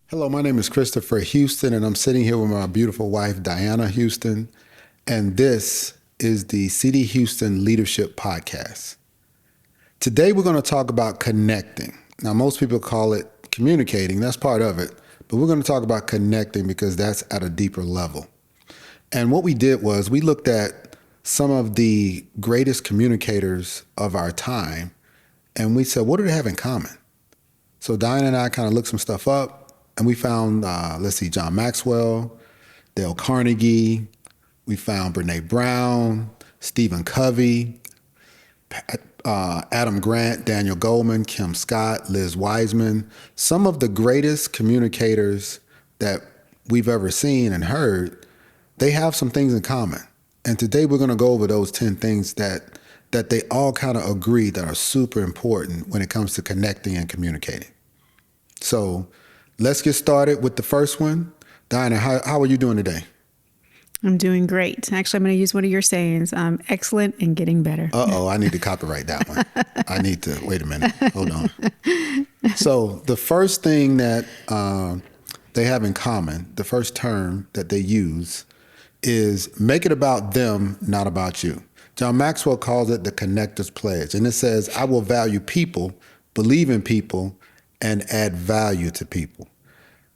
Hello, my name is Christopher Houston, and I'm sitting here with my beautiful wife, Diana Houston, and this is the CDHouston Leadership Podcast. Today, we're going to talk about connecting. Now, most people call it communicating. That's part of it, but we're going to talk about connecting because that's at a deeper level. And what we did was we looked at some of the greatest communicators of our time, and we said, what do they have in common? So Diana and I kind of looked some stuff up. And we found, John Maxwell, Dale Carnegie. We found Brené Brown, Stephen Covey, Adam Grant, Daniel Goleman, Kim Scott, Liz Wiseman. Some of the greatest communicators that we've ever seen and heard, they have some things in common. And today we're going to go over those 10 things that they all kind of agree that are super important when it comes to connecting and communicating. So let's get started with the first one. Diana, how are you doing today? I'm doing great. Actually, I'm going to use one of your sayings. I'm excellent and getting better. I need to copyright that one. I need to, wait a minute, hold on. So the first thing that they have in common, the first term that they use is make it about them, not about you. John Maxwell calls it the connector's pledge. And it says, I will value people, believe in people, and add value to people.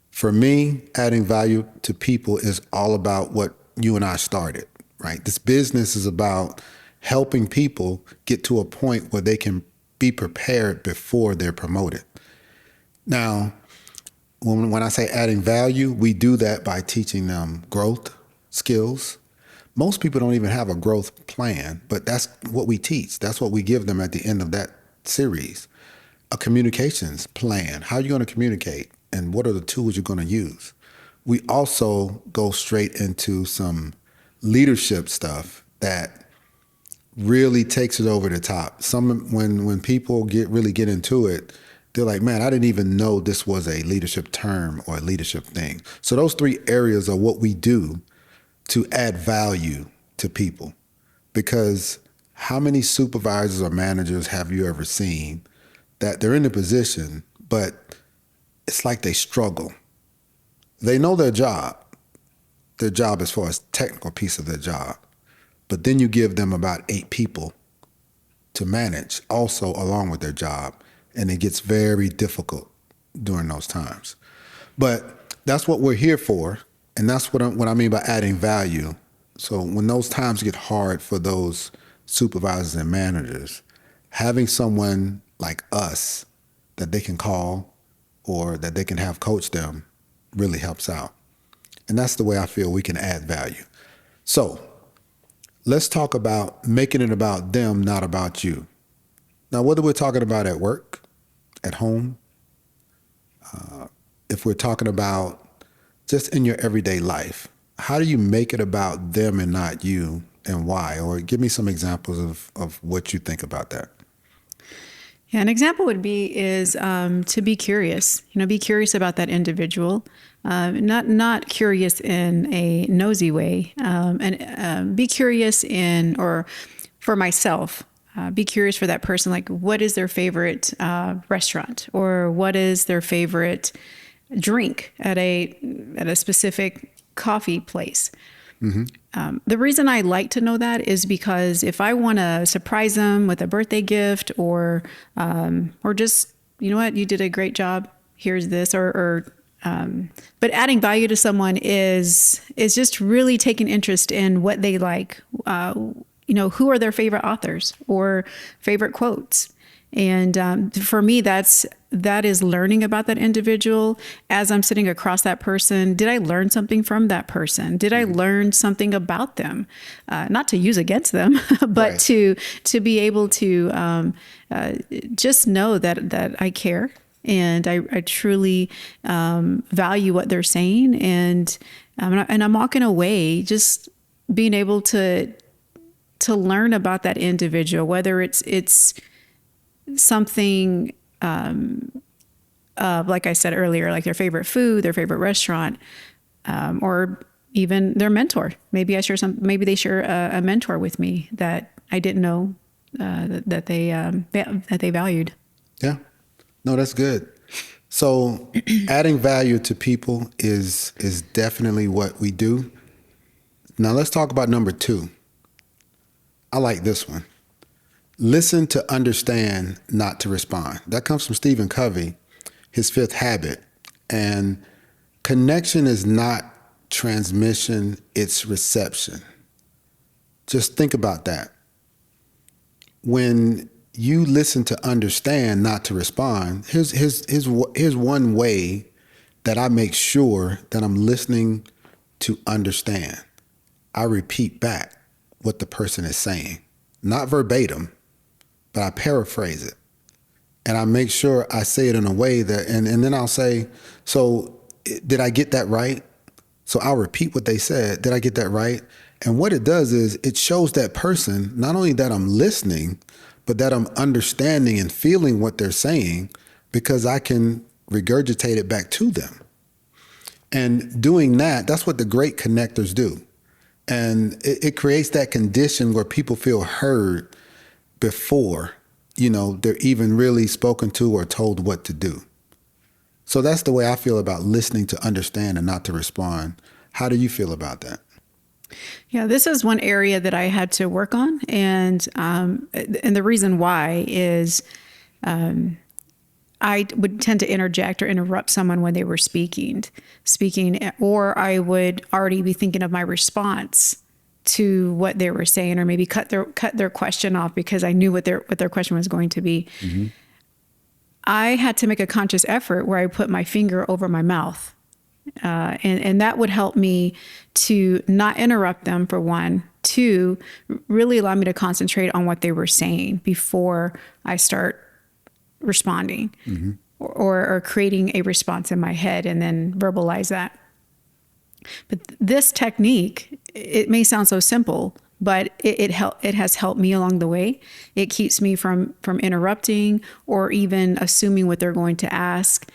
For me, adding value to people is all about what you and I started, right? This business is about helping people get to a point where they can be prepared before they're promoted. Now, when I say adding value, we do that by teaching them growth skills. Most people don't even have a growth plan, but that's what we teach. That's what we give them at the end of that series. A communications plan. How are you going to communicate? And what are the tools you're going to use? We also go straight into some leadership stuff that really takes it over the top. When people really get into it, they're like, man, I didn't even know this was a leadership term or a leadership thing. So those 3 areas are what we do to add value to people. Because how many supervisors or managers have you ever seen that they're in a position, but it's like they struggle. They know their job as far as technical piece of their job, but then you give them about 8 people to manage also along with their job, and it gets very difficult during those times. But that's what we're here for, and that's what I mean by adding value. So when those times get hard for those supervisors and managers, having someone like us that they can call or that they can have coach them really helps out. And that's the way I feel we can add value. So let's talk about making it about them, not about you. Now, whether we're talking about at work, at home, if we're talking about just in your everyday life, how do you make it about them and not you, and why? Or give me some examples of what you think about that. Yeah, an example would be to be curious. Be curious about that individual, not curious in a nosy way, and be curious or for myself. Be curious for that person. Like, what is their favorite restaurant, or what is their favorite drink at a specific coffee place? Mm-hmm. The reason I like to know that is because if I want to surprise them with a birthday gift or just, you know what, you did a great job, here's this, but adding value to someone is just really taking interest in what they like. Who are their favorite authors or favorite quotes? And for me, that is learning about that individual as I'm sitting across that person. Did I learn something from that person? Did I learn something about them? Not to use against them, but right. to be able to just know that I care and I truly value what they're saying, and I'm walking away just being able to learn about that individual, whether it's something like I said earlier, like their favorite food, their favorite restaurant, or even their mentor. Maybe they share a mentor with me that I didn't know that they valued. Yeah, no, that's good. So adding value to people is definitely what we do. Now let's talk about number 2. I like this one. Listen to understand, not to respond. That comes from Stephen Covey, his 5th habit. And connection is not transmission, it's reception. Just think about that. When you listen to understand, not to respond, here's one way that I make sure that I'm listening to understand. I repeat back what the person is saying, not verbatim, but I paraphrase it. And I make sure I say it in a way that, and then I'll say, so did I get that right? So I'll repeat what they said. Did I get that right? And what it does is it shows that person, not only that I'm listening, but that I'm understanding and feeling what they're saying, because I can regurgitate it back to them. And doing that, that's what the great connectors do. And it creates that condition where people feel heard before, they're even really spoken to or told what to do. So that's the way I feel about listening to understand and not to respond. How do you feel about that? Yeah, this is one area that I had to work on. And the reason why is I would tend to interject or interrupt someone when they were speaking, or I would already be thinking of my response to what they were saying, or maybe cut their question off because I knew what their question was going to be. Mm-hmm. I had to make a conscious effort where I put my finger over my mouth. And that would help me to not interrupt them, for one. 2, really allow me to concentrate on what they were saying before I start responding, mm-hmm. or creating a response in my head and then verbalize that. But this technique, it may sound so simple, but it has helped me along the way. It keeps me from interrupting or even assuming what they're going to ask.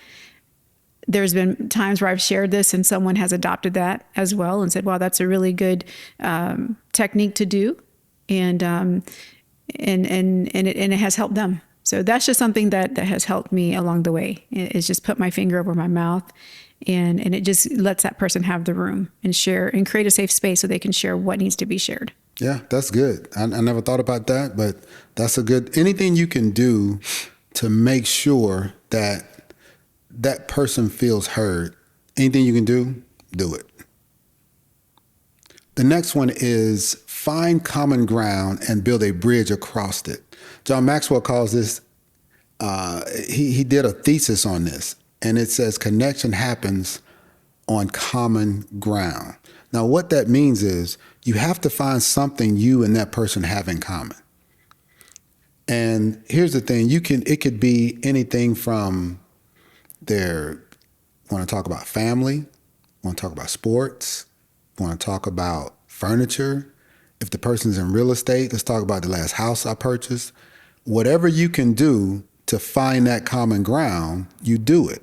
There's been times where I've shared this and someone has adopted that as well and said, wow, that's a really good technique to do. And it has helped them. So that's just something that has helped me along the way, is just put my finger over my mouth, and it just lets that person have the room and share and create a safe space so they can share what needs to be shared. Yeah, that's good. I never thought about that, but that's anything you can do to make sure that that person feels heard. Anything you can do it. The next one is find common ground and build a bridge across it. John Maxwell calls this, he did a thesis on this, and it says connection happens on common ground. Now, what that means is you have to find something you and that person have in common. And here's the thing, it could be anything from want to talk about family, want to talk about sports, want to talk about furniture. If the person's in real estate, let's talk about the last house I purchased. Whatever you can do to find that common ground, you do it.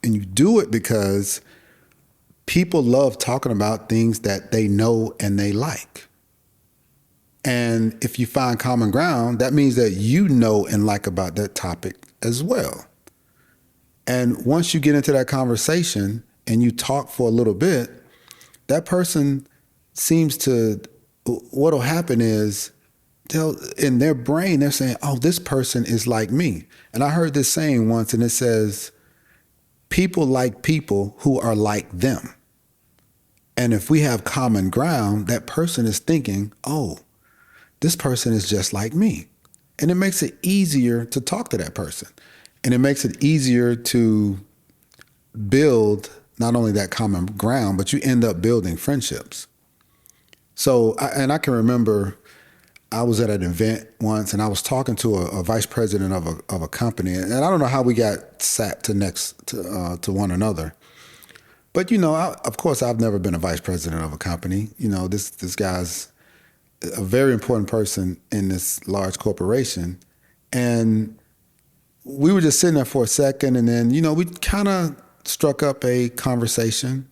And you do it because people love talking about things that they know and they like. And if you find common ground, that means that you know and like about that topic as well. And once you get into that conversation and you talk for a little bit, that person what'll happen is in their brain, they're saying, oh, this person is like me. And I heard this saying once, and it says, people like people who are like them. And if we have common ground, that person is thinking, oh, this person is just like me. And it makes it easier to talk to that person. And it makes it easier to build not only that common ground, but you end up building friendships. So, I can remember I was at an event once and I was talking to a vice president of a company, and I don't know how we got sat to one another. But, of course, I've never been a vice president of a company. This guy's a very important person in this large corporation. And we were just sitting there for a second, and then, we kind of struck up a conversation.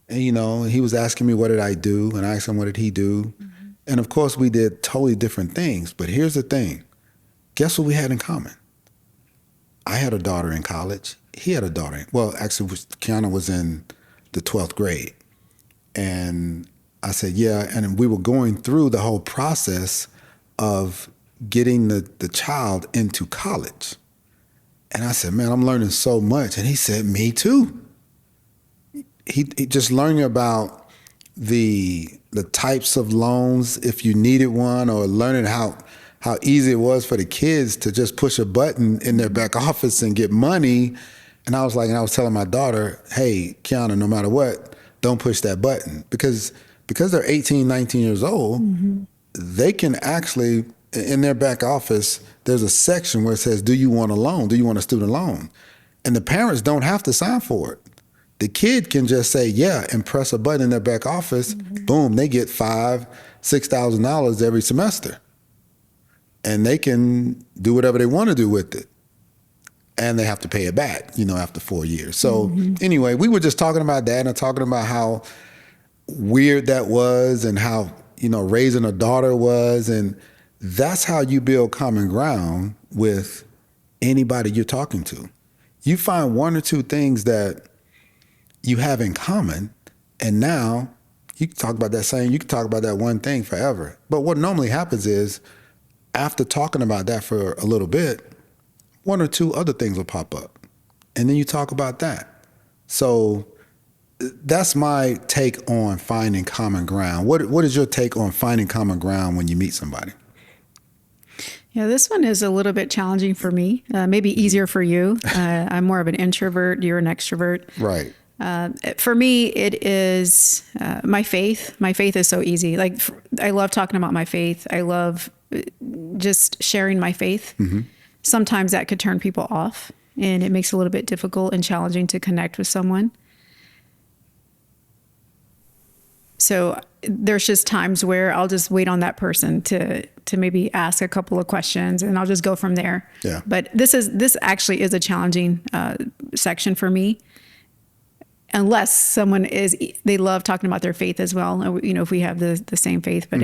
And, he was asking me, what did I do? And I asked him, what did he do? Mm-hmm. And of course, we did totally different things. But here's the thing. Guess what we had in common? I had a daughter in college. He had a daughter. Well, actually, Kiana was in the 12th grade. And I said, yeah. And we were going through the whole process of getting the child into college. And I said, man, I'm learning so much. And he said, me too. He just learning about the types of loans if you needed one, or learning how easy it was for the kids to just push a button in their back office and get money. And I was telling my daughter, hey, Kiana, no matter what, don't push that button. Because they're 18, 19 years old, they can actually, in their back office, there's a section where it says, do you want a loan? Do you want a student loan? And the parents don't have to sign for it. The kid can just say, yeah, and press a button in their back office. Boom, they get $5,000, $6,000 every semester. And they can do whatever they want to do with it. And they have to pay it back, after 4 years. So anyway, we were just talking about that and talking about how weird that was, and how, raising a daughter was. And that's how you build common ground with anybody you're talking to. You find one or two things that you have in common, and now you can talk about that one thing forever. But what normally happens is, after talking about that for a little bit, one or two other things will pop up, and then you talk about that. So that's my take on finding common ground. What is your take on finding common ground when you meet somebody? Yeah, this one is a little bit challenging for me. Maybe easier for you. I'm more of an introvert. You're an extrovert. Right. For me, it is my faith. My faith is so easy. Like, I love talking about my faith. I love just sharing my faith. Sometimes that could turn people off, and it makes it a little bit difficult and challenging to connect with someone. So there's just times where I'll just wait on that person to maybe ask a couple of questions, and I'll just go from there. Yeah. But this actually is a challenging section for me. Unless someone they love talking about their faith as well. If we have the same faith, but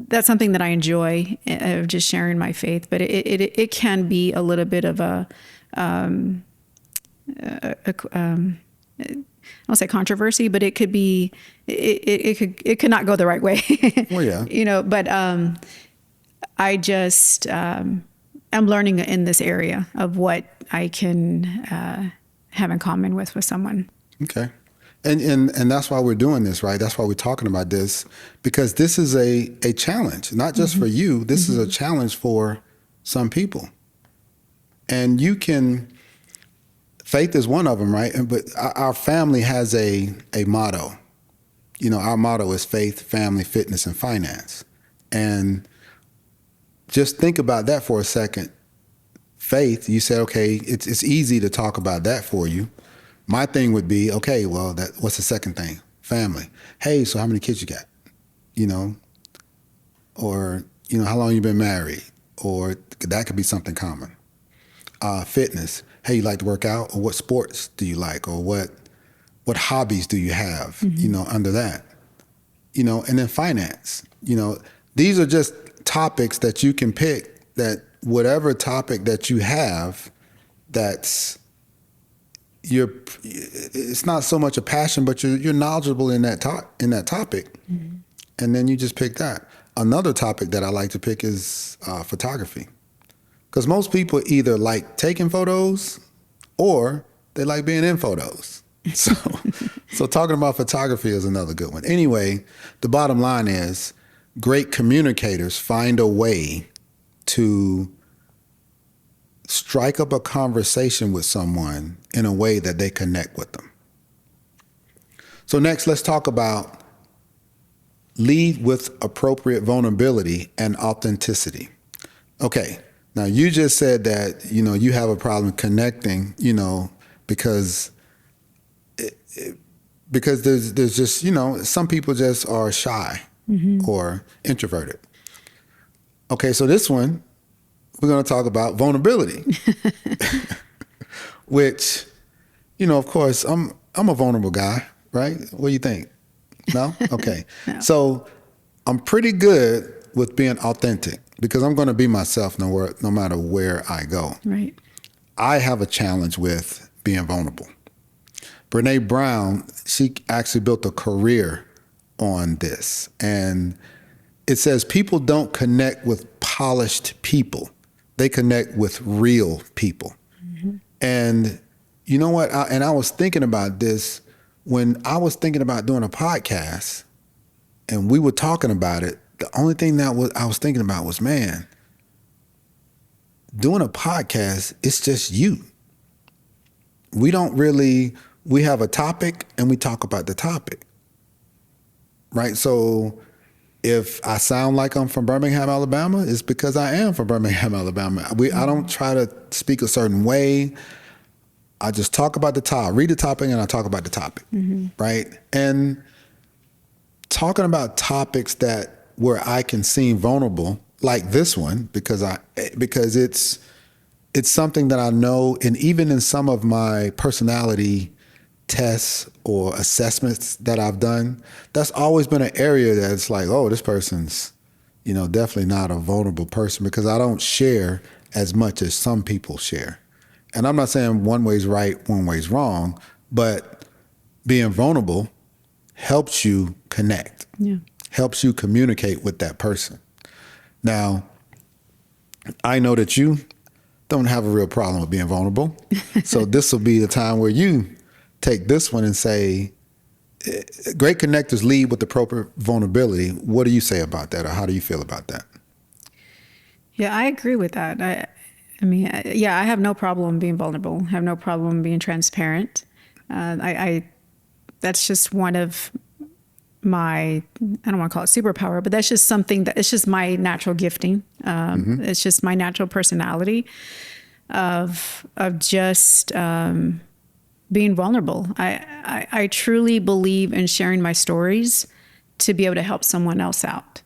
that's something that I enjoy, of just sharing my faith. But it can be a little bit of I won't say controversy, but it could be, it could not go the right way. Well, yeah. But I just am learning in this area of what I can have in common with someone. Okay. And that's why we're doing this, right? That's why we're talking about this, because this is a challenge, not just for you. This is a challenge for some people. And faith is one of them, right? But our family has a motto. Our motto is faith, family, fitness, and finance. And just think about that for a second. Faith, you said, okay, it's easy to talk about that for you. My thing would be, okay, well, what's the second thing? Family. Hey, so how many kids you got? Or, how long you been married? Or that could be something common. Fitness. Hey, you like to work out? Or what sports do you like? Or what hobbies do you have, under that? And then finance. These are just topics that you can pick, that whatever topic that you have, it's not so much a passion, but you're knowledgeable in that topic. And then you just pick that. Another topic that I like to pick is photography. Because most people either like taking photos or they like being in photos. So talking about photography is another good one. Anyway, the bottom line is, great communicators find a way to strike up a conversation with someone in a way that they connect with them. So next, let's talk about lead with appropriate vulnerability and authenticity. Okay, now you just said that, you have a problem connecting, because there's just, some people just are shy or introverted. Okay, so this one, we're going to talk about vulnerability, which, of course, I'm a vulnerable guy, right? What do you think? No? Okay. No. So I'm pretty good with being authentic, because I'm going to be myself no matter where I go. Right. I have a challenge with being vulnerable. Brené Brown, she actually built a career on this. And it says people don't connect with polished people. They connect with real people. Mm-hmm. And you know what? I was thinking about this when I was thinking about doing a podcast and we were talking about it. The only thing I was thinking about was, man, doing a podcast, it's just you. We have a topic and we talk about the topic, right? So if I sound like I'm from Birmingham, Alabama, it's because I am from Birmingham, Alabama. I don't try to speak a certain way. I just talk about the topic, read the topic, and I talk about the topic, right? And talking about topics where I can seem vulnerable, like this one, because it's something that I know, and even in some of my personality tests or assessments that I've done, that's always been an area that's like, oh, this person's, definitely not a vulnerable person, because I don't share as much as some people share. And I'm not saying one way's right, one way's wrong, but being vulnerable helps you connect, helps you communicate with that person. Now, I know that you don't have a real problem with being vulnerable. So this will be the time where you take this one and say, great connectors lead with appropriate vulnerability. What do you say about that, or how do you feel about that? Yeah, I agree with that. I have no problem being vulnerable. I have no problem being transparent. That's just one of my, I don't want to call it superpower, but that's just something it's just my natural gifting. It's just my natural personality of just being vulnerable. I truly believe in sharing my stories to be able to help someone else out.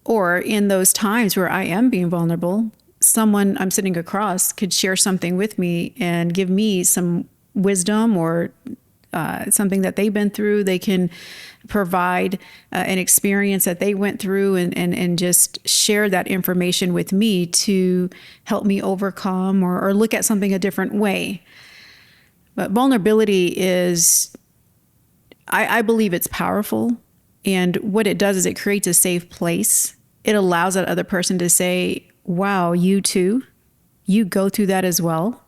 Or in those times where I am being vulnerable, someone I'm sitting across could share something with me and give me some wisdom or something that they've been through. They can provide an experience that they went through and just share that information with me to help me overcome or look at something a different way. But vulnerability is, I believe it's powerful. And what it does is it creates a safe place. It allows that other person to say, wow, you too, you go through that as well.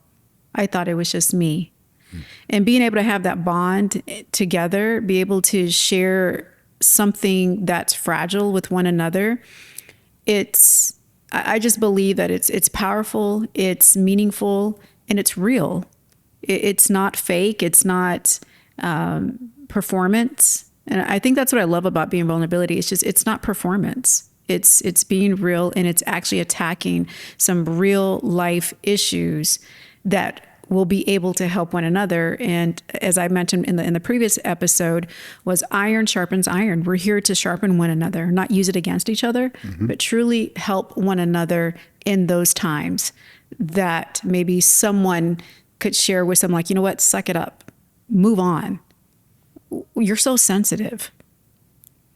I thought it was just me. And being able to have that bond together, be able to share something that's fragile with one another, I just believe that it's powerful, it's meaningful, and it's real. It's not fake, it's not performance. And I think that's what I love about being vulnerability. It's not performance. It's being real, and it's actually attacking some real life issues that will be able to help one another. And as I mentioned in the previous episode, was iron sharpens iron. We're here to sharpen one another, not use it against each other, but truly help one another in those times that maybe someone could share with someone, like, you know what, suck it up, move on. You're so sensitive.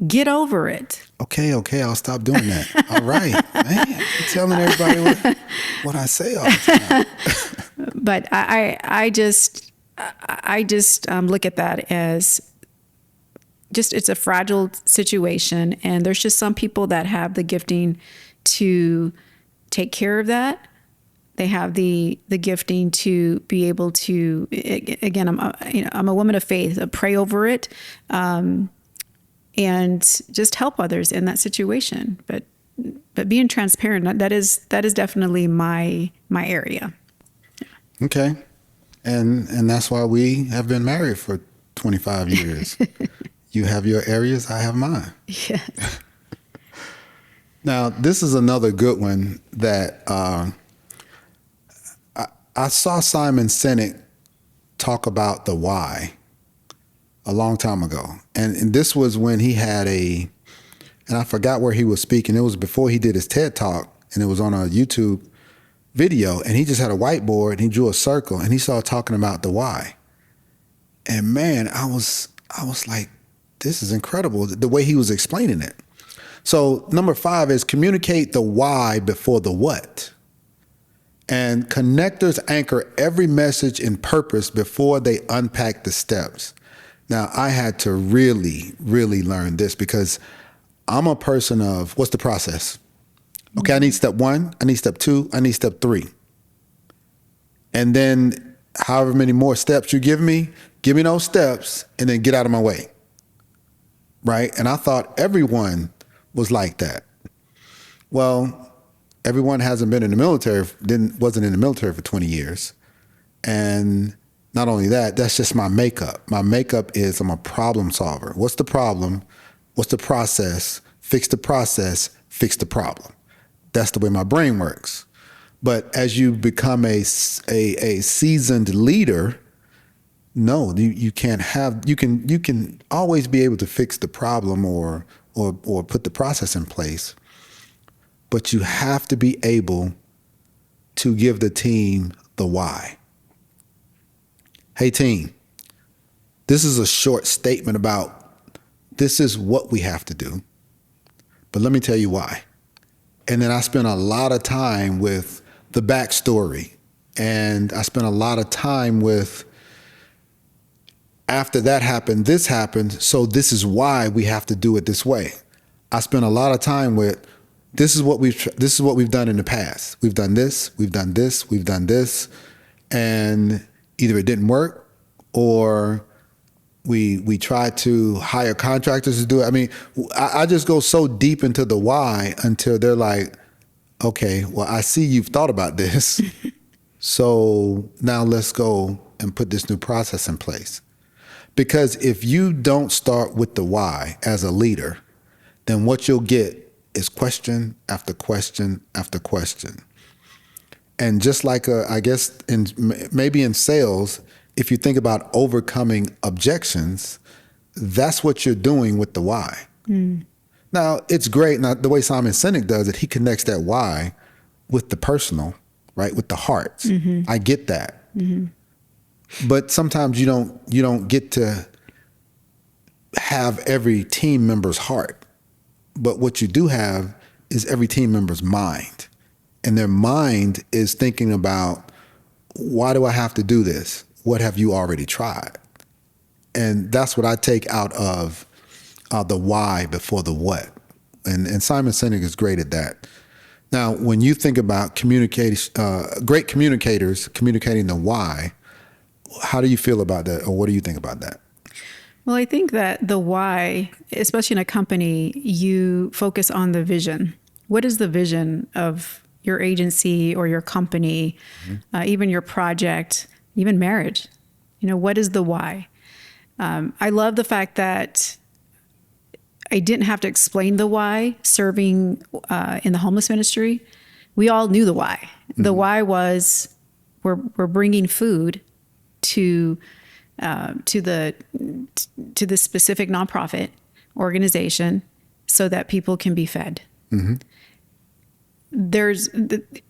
Get over it. Okay, I'll stop doing that. All right, man. You're telling everybody what I say all the time. But I just look at that as just, it's a fragile situation, and there's just some people that have the gifting to take care of that. They have the gifting to be able to, again, I'm a woman of faith, pray over it, and just help others in that situation. But being transparent, that is definitely my area. Okay. And that's why we have been married for 25 years. You have your areas, I have mine. Yeah. Now, this is another good one that I saw Simon Sinek talk about the why a long time ago. And this was when he had and I forgot where he was speaking. It was before he did his TED Talk, and it was on a YouTube video, and he just had a whiteboard and he drew a circle and he started talking about the why. And man, I was like, this is incredible, the way he was explaining it. So number 5 is communicate the why before the what. And connectors anchor every message in purpose before they unpack the steps. Now, I had to really, really learn this because I'm a person of what's the process? Okay, I need step 1, I need step 2, I need step 3. And then however many more steps you give me those steps and then get out of my way. Right? And I thought everyone was like that. Well, everyone hasn't been in the military, wasn't in the military for 20 years. And not only that, that's just my makeup. My makeup is I'm a problem solver. What's the problem? What's the process? Fix the process, fix the problem. That's the way my brain works. But as you become a seasoned leader, no, you can't have, you can always be able to fix the problem or put the process in place. But you have to be able to give the team the why. Hey team, this is a short statement about this is what we have to do, but let me tell you why. And then I spent a lot of time with the backstory, and I spent a lot of time with after that happened, this happened, so this is why we have to do it this way. I spent a lot of time with this is what we've done in the past. We've done this, we've done this, we've done this, and either it didn't work or we tried to hire contractors to do it. I mean, I just go so deep into the why until they're like, okay, well, I see you've thought about this. So now let's go and put this new process in place. Because if you don't start with the why as a leader, then what you'll get is question after question after question. And just like, I guess, maybe in sales, if you think about overcoming objections, that's what you're doing with the why. Mm. Now, it's great. Now, the way Simon Sinek does it, he connects that why with the personal, right, with the heart. Mm-hmm. I get that. Mm-hmm. But sometimes you don't get to have every team member's heart. But what you do have is every team member's mind. And their mind is thinking about, why do I have to do this? What have you already tried? And that's what I take out of the why before the what. And Simon Sinek is great at that. Now, when you think about great communicators communicating the why, how do you feel about that? Or what do you think about that? Well, I think that the why, especially in a company, you focus on the vision. What is the vision of your agency or your company, mm-hmm. Even your project, even marriage? What is the why? I love the fact that I didn't have to explain the why serving in the homeless ministry. We all knew the why. Mm-hmm. The why was we're bringing food to the specific nonprofit organization so that people can be fed. Mm-hmm.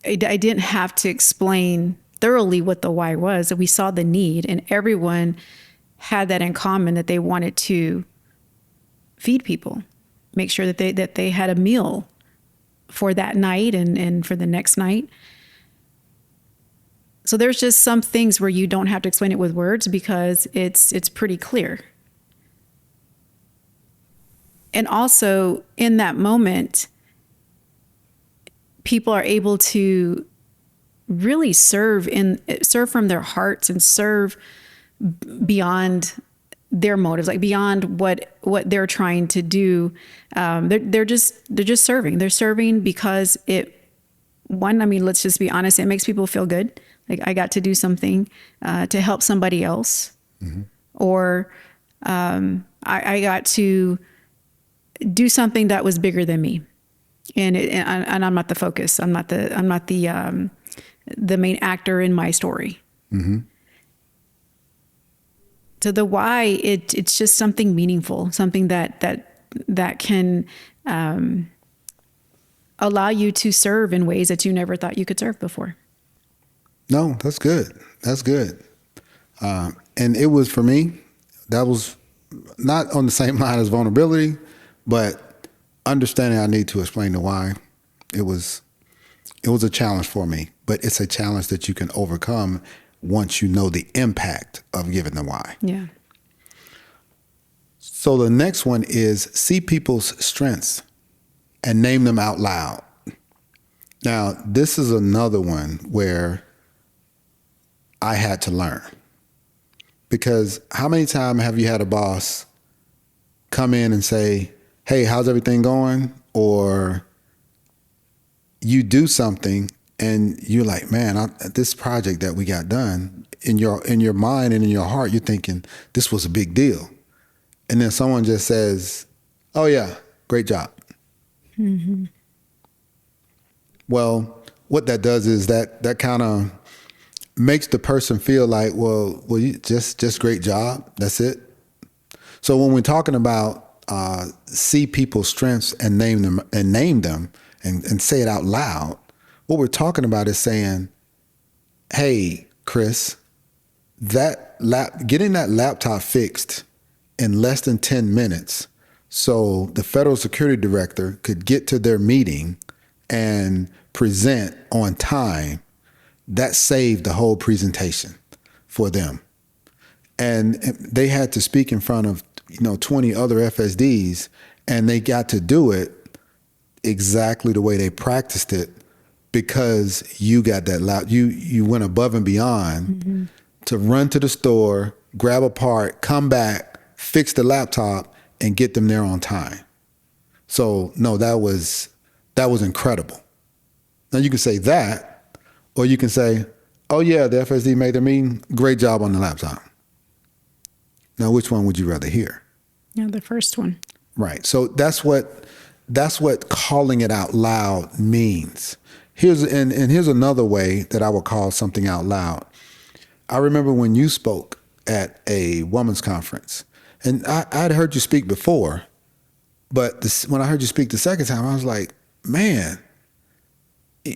I didn't have to explain thoroughly what the why was. We saw the need, and everyone had that in common, that they wanted to feed people, make sure that they had a meal for that night and for the next night. So there's just some things where you don't have to explain it with words because it's pretty clear. And also in that moment, people are able to really serve from their hearts and serve beyond their motives, like beyond what they're trying to do. They're just serving. They're serving because let's just be honest, it makes people feel good. Like I got to do something to help somebody else, mm-hmm. or I got to do something that was bigger than me, and I'm not the focus. I'm not the main actor in my story. Mm-hmm. So the why, it's just something meaningful, something that can allow you to serve in ways that you never thought you could serve before. No, that's good. That's good. And it was, for me, that was not on the same line as vulnerability, but understanding I need to explain the why, it was a challenge for me, but it's a challenge that you can overcome once you know the impact of giving the why. Yeah. So the next one is see people's strengths and name them out loud. Now, this is another one where I had to learn. Because how many times have you had a boss come in and say, hey, how's everything going? Or you do something and you're like, man, this project that we got done, in your mind and in your heart, you're thinking this was a big deal. And then someone just says, oh yeah, great job. Mm-hmm. Well, what that does is that kind of makes the person feel like, well, you just great job. That's it. So when we're talking about see people's strengths and name them and say it out loud, what we're talking about is saying, hey, Chris, getting that laptop fixed in less than 10 minutes so the federal security director could get to their meeting and present on time, that saved the whole presentation for them. And they had to speak in front of 20 other FSDs, and they got to do it exactly the way they practiced it because you got that loud. You went above and beyond to run to the store, grab a part, come back, fix the laptop, and get them there on time. So no, that was incredible. Now you can say that, or you can say, oh yeah, the FSD made their meeting, great job on the laptop. Now, which one would you rather hear? Yeah, the first one. Right. So that's what calling it out loud means. Here's another way that I would call something out loud. I remember when you spoke at a women's conference, and I'd heard you speak before, but when I heard you speak the second time, I was like, man,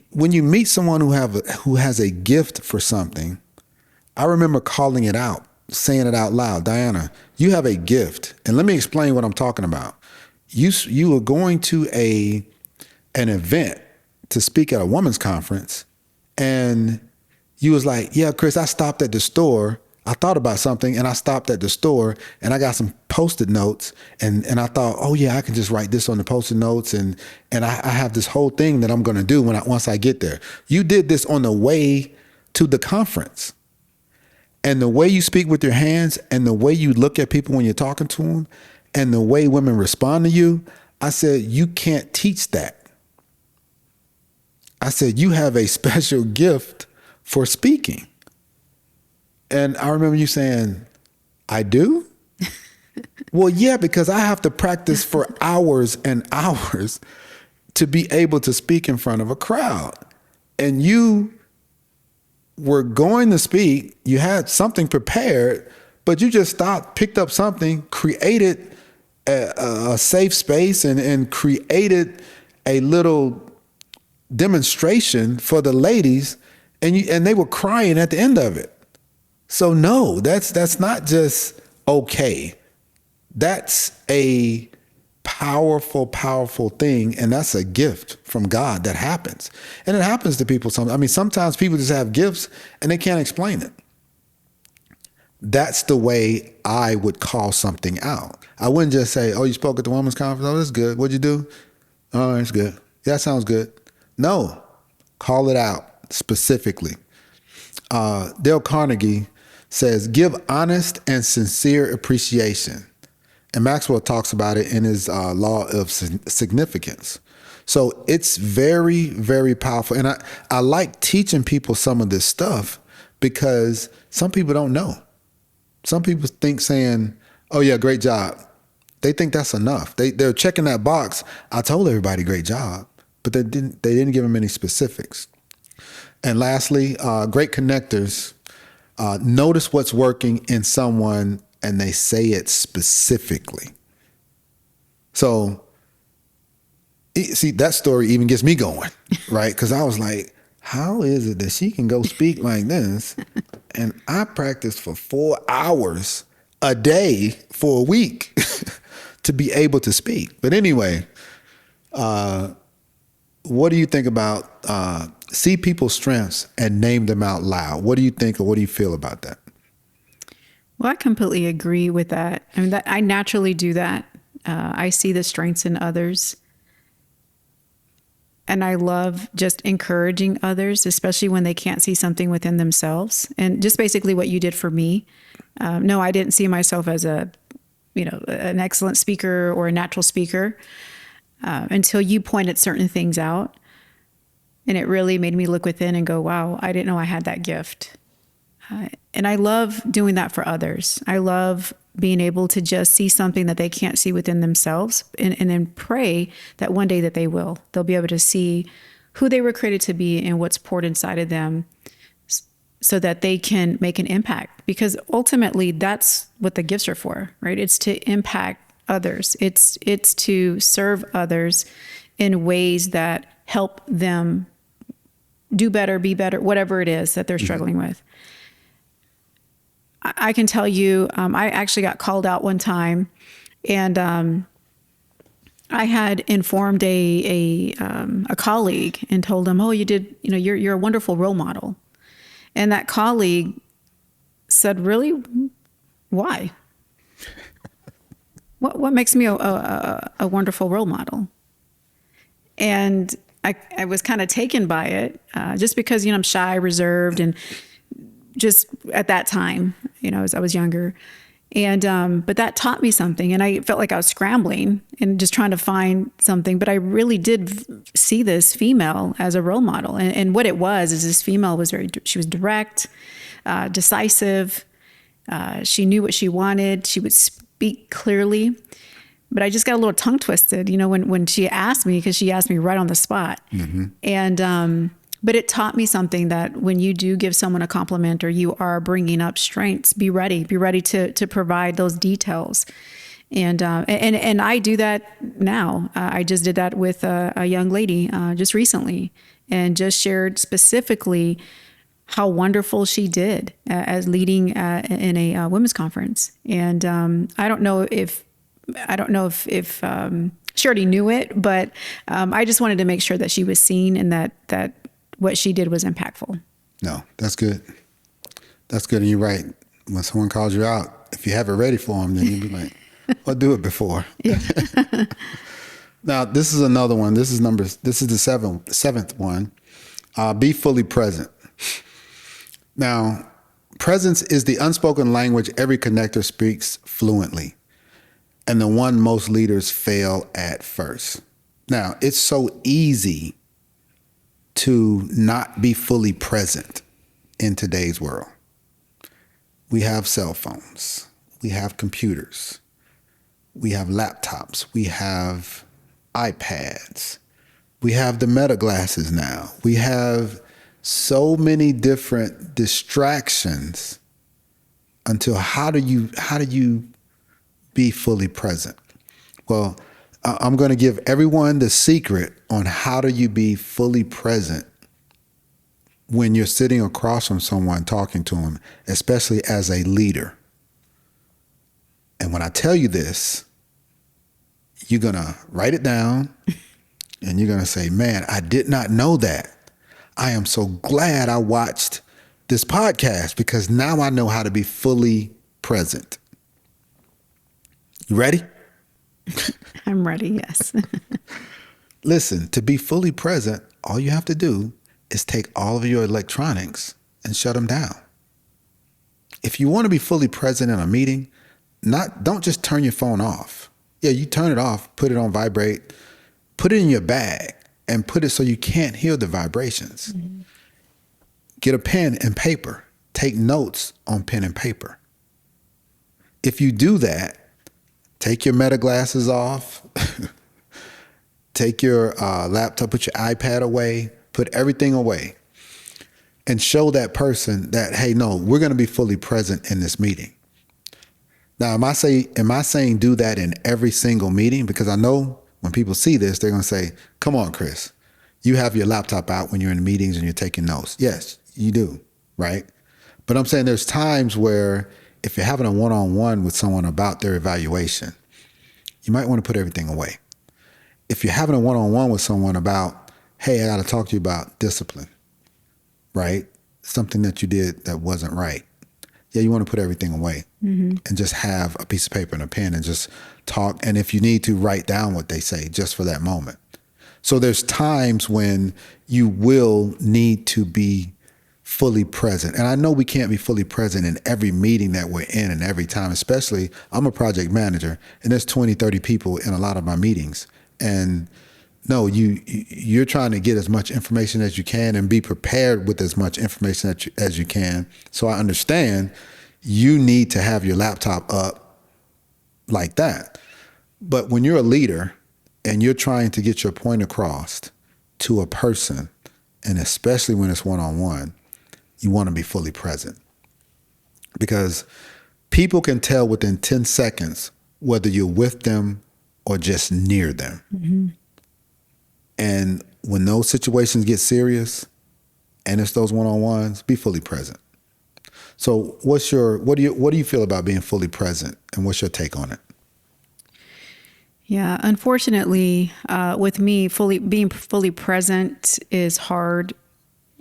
when you meet someone who has a gift for something, I remember calling it out, saying it out loud. Diana, you have a gift. And let me explain what I'm talking about. You were going to an event to speak at a women's conference, and you was like, yeah, Chris, I stopped at the store. I thought about something, and I stopped at the store, and I got some Post-it notes, and I thought, oh yeah, I can just write this on the Post-it notes, and I have this whole thing that I'm going to do once I get there. You did this on the way to the conference, and the way you speak with your hands, and the way you look at people when you're talking to them, and the way women respond to you, I said, you can't teach that. I said, you have a special gift for speaking. And I remember you saying, I do? Well, yeah, because I have to practice for hours and hours to be able to speak in front of a crowd. And you were going to speak, you had something prepared, but you just stopped, picked up something, created a safe space and created a little demonstration for the ladies, and they were crying at the end of it. So no, that's not just okay. That's a powerful, powerful thing, and that's a gift from God that happens. And it happens to people sometimes people just have gifts and they can't explain it. That's the way I would call something out. I wouldn't just say, oh, you spoke at the women's conference? Oh, that's good. What'd you do? Oh, that's good. Yeah, that sounds good. No, call it out specifically. Dale Carnegie says, give honest and sincere appreciation. And Maxwell talks about it in his law of significance. So it's very, very powerful. And I like teaching people some of this stuff because some people don't know. Some people think saying, oh yeah, great job. They think that's enough. They're checking that box. I told everybody great job, but they didn't give them any specifics. And lastly, great connectors notice what's working in someone and they say it specifically. So, see, that story even gets me going, right? Because I was like, how is it that she can go speak like this? And I practiced for 4 hours a day for a week to be able to speak. But anyway, What do you think about see people's strengths and name them out loud? What do you think, or what do you feel about that? Well, I completely agree with that. I mean, I naturally do that. I see the strengths in others. And I love just encouraging others, especially when they can't see something within themselves. And just basically what you did for me. No, I didn't see myself as an excellent speaker or a natural speaker until you pointed certain things out. And it really made me look within and go, wow, I didn't know I had that gift. And I love doing that for others. I love being able to just see something that they can't see within themselves and then pray that one day that they will. They'll be able to see who they were created to be and what's poured inside of them so that they can make an impact. Because ultimately, that's what the gifts are for, right? It's to impact others. It's to serve others in ways that help them do better, be better, whatever it is that they're struggling with. I can tell you, I actually got called out one time, and I had informed a colleague and told him, "Oh, you're a wonderful role model." And that colleague said, "Really? Why? What makes me a wonderful role model?" And I was kind of taken by it, just because I'm shy, reserved, and just at that time, as I was younger. And, but that taught me something, and I felt like I was scrambling and just trying to find something, but I really did see this female as a role model. And what it was is this female she was direct, decisive. She knew what she wanted. She would speak clearly, but I just got a little tongue twisted, when she asked me, because she asked me right on the spot. Mm-hmm. And, but it taught me something, that when you do give someone a compliment or you are bringing up strengths, be ready to provide those details. And I do that now. I just did that with a young lady just recently, and just shared specifically how wonderful she did as leading in a women's conference. And I don't know if she already knew it, but I just wanted to make sure that she was seen and that what she did was impactful. No, that's good. That's good. And you're right. When someone calls you out, if you have it ready for them, then you'll be like, well, do it before. Yeah. Now, this is another one. This is the seventh one. Be fully present. Now, presence is the unspoken language every connector speaks fluently, and the one most leaders fail at first. Now, it's so easy to not be fully present in today's world. We have cell phones, we have computers, we have laptops, we have iPads, we have the meta glasses now. We have so many different distractions until how do you be fully present? Well, I'm going to give everyone the secret on how do you be fully present when you're sitting across from someone talking to them, especially as a leader. And when I tell you this, you're going to write it down and you're going to say, man, I did not know that. I am so glad I watched this podcast, because now I know how to be fully present. You ready? I'm ready, yes. Listen, to be fully present, all you have to do is take all of your electronics and shut them down. If you want to be fully present in a meeting, don't just turn your phone off. Yeah, you turn it off, put it on vibrate, put it in your bag, and put it so you can't hear the vibrations. Mm-hmm. Get a pen and paper. Take notes on pen and paper. If you do that, take your meta glasses off, take your laptop, put your iPad away, put everything away, and show that person that, hey, no, we're going to be fully present in this meeting. Now, am I saying do that in every single meeting? Because I know when people see this, they're going to say, come on, Chris, you have your laptop out when you're in meetings and you're taking notes. Yes, you do, right? But I'm saying there's times where if you're having a one-on-one with someone about their evaluation, you might want to put everything away if you're having a one-on-one with someone about, hey, I got to talk to you about discipline, right? Something that you did that wasn't right. Yeah, you want to put everything away and just have a piece of paper and a pen and just talk. And if you need to, write down what they say just for that moment. So there's times when you will need to be fully present. And I know we can't be fully present in every meeting that we're in and every time, especially I'm a project manager and there's 20, 30 people in a lot of my meetings. And no, you're trying to get as much information as you can and be prepared with as much information as you can. So I understand you need to have your laptop up like that. But when you're a leader and you're trying to get your point across to a person, and especially when it's one-on-one, you want to be fully present. Because people can tell within 10 seconds whether you're with them or just near them. Mm-hmm. And when those situations get serious and it's those one-on-ones, be fully present. So what do you feel about being fully present, and what's your take on it? Yeah, unfortunately, with me, being fully present is hard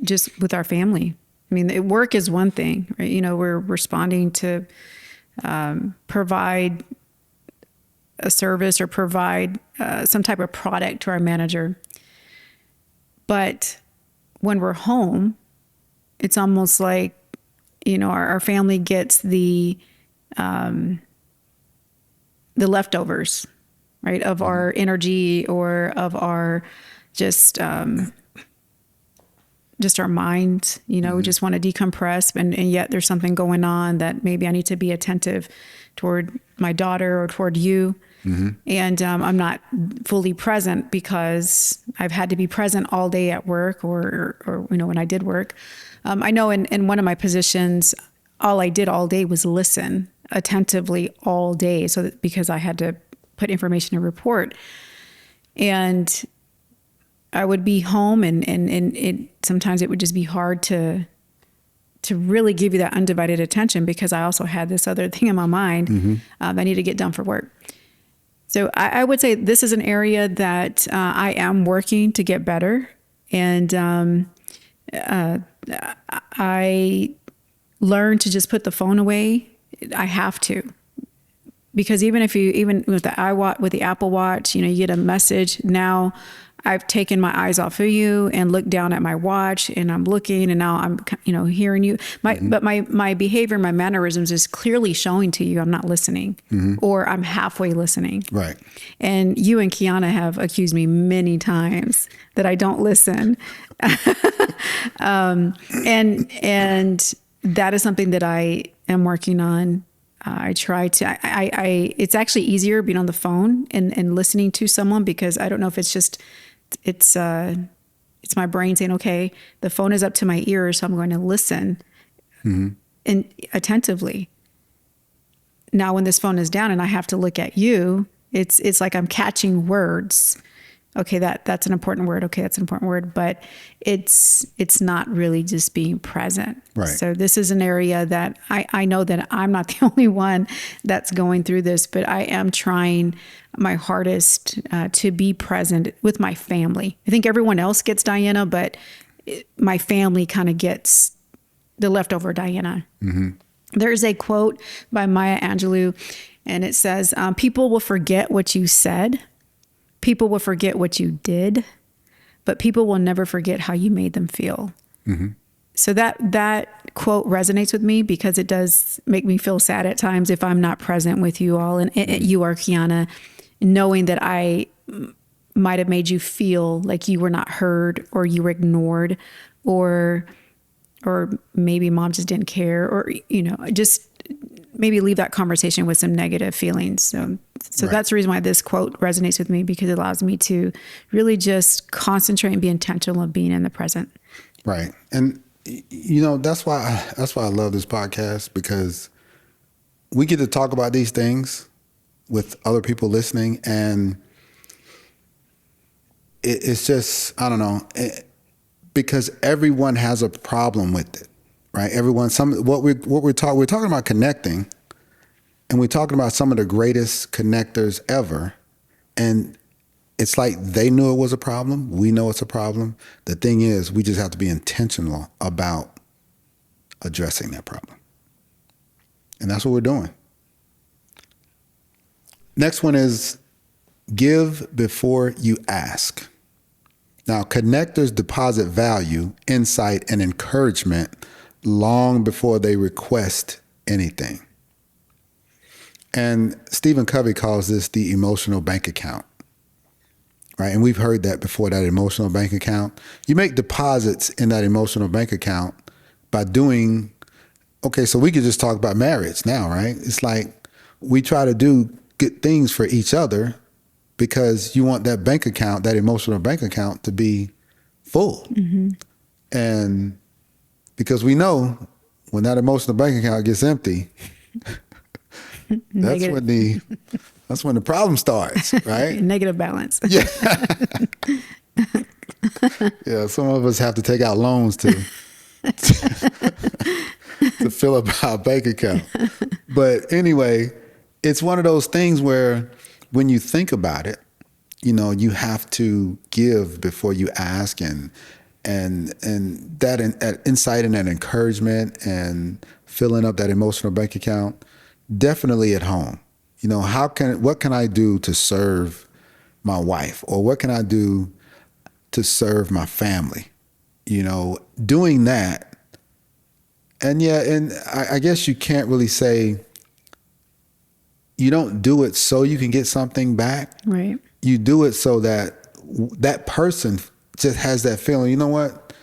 just with our family. I mean, work is one thing, right? You know, we're responding to provide a service or provide some type of product to our manager. But when we're home, it's almost like, you know, our family gets the leftovers, right, of our energy or of our just our minds. You know, we just want to decompress, and yet there's something going on that maybe I need to be attentive toward my daughter or toward you. Mm-hmm. And I'm not fully present because I've had to be present all day at work or you know, when I did work. I know in one of my positions, all I did all day was listen attentively all day. So because I had to put information in a report, and I would be home and sometimes it would just be hard to really give you that undivided attention because I also had this other thing in my mind that I need to get done for work. So I would say this is an area that I am working to get better. And I learned to just put the phone away. I have to. Because even with the Apple Watch, you know, you get a message. Now I've taken my eyes off of you and looked down at my watch, and I'm looking, and now I'm, you know, hearing you. But my behavior, my mannerisms is clearly showing to you I'm not listening, or I'm halfway listening. Right. And you and Kiana have accused me many times that I don't listen, and that is something that I am working on. I try to, it's actually easier being on the phone and listening to someone, because I don't know if it's just, it's my brain saying, okay, the phone is up to my ears, so I'm going to listen and attentively. Now, when this phone is down and I have to look at you, it's like I'm catching words. Okay, that's an important word. Okay, that's an important word, but it's not really just being present. Right. So this is an area that I know that I'm not the only one that's going through this, but I am trying my hardest to be present with my family. I think everyone else gets Diana, but my family kind of gets the leftover Diana. Mm-hmm. There's a quote by Maya Angelou, and it says, people will forget what you said. People will forget what you did, but people will never forget how you made them feel. Mm-hmm. So that quote resonates with me, because it does make me feel sad at times if I'm not present with you all, and you are, Kiana, knowing that I might have made you feel like you were not heard, or you were ignored, or maybe mom just didn't care, or, you know, just maybe leave that conversation with some negative feelings. So right. That's the reason why this quote resonates with me, because it allows me to really just concentrate and be intentional of being in the present. Right. And, you know, that's why I love this podcast, because we get to talk about these things with other people listening, and it's just, I don't know, because everyone has a problem with it. Right, everyone. We're talking about connecting, and we're talking about some of the greatest connectors ever, and it's like they knew it was a problem. We know it's a problem. The thing is, we just have to be intentional about addressing that problem. And that's what we're doing. Next one is give before you ask. Now, connectors deposit value, insight, and encouragement long before they request anything. And Stephen Covey calls this the emotional bank account, right? And we've heard that before, that emotional bank account. You make deposits in that emotional bank account by doing, okay, so we could just talk about marriage now, right? It's like we try to do good things for each other because you want that bank account, that emotional bank account, to be full. Mm-hmm. And because we know when that emotional bank account gets empty, that's when the problem starts, right? Negative balance. Yeah. Yeah, some of us have to take out loans to fill up our bank account. But anyway, it's one of those things where when you think about it, you have to give before you ask, and that insight and that encouragement and filling up that emotional bank account, definitely at home. What can I do to serve my wife, or what can I do to serve my family? Doing that. And I guess you can't really say you don't do it so you can get something back. Right. You do it so that person just has that feeling, you know what?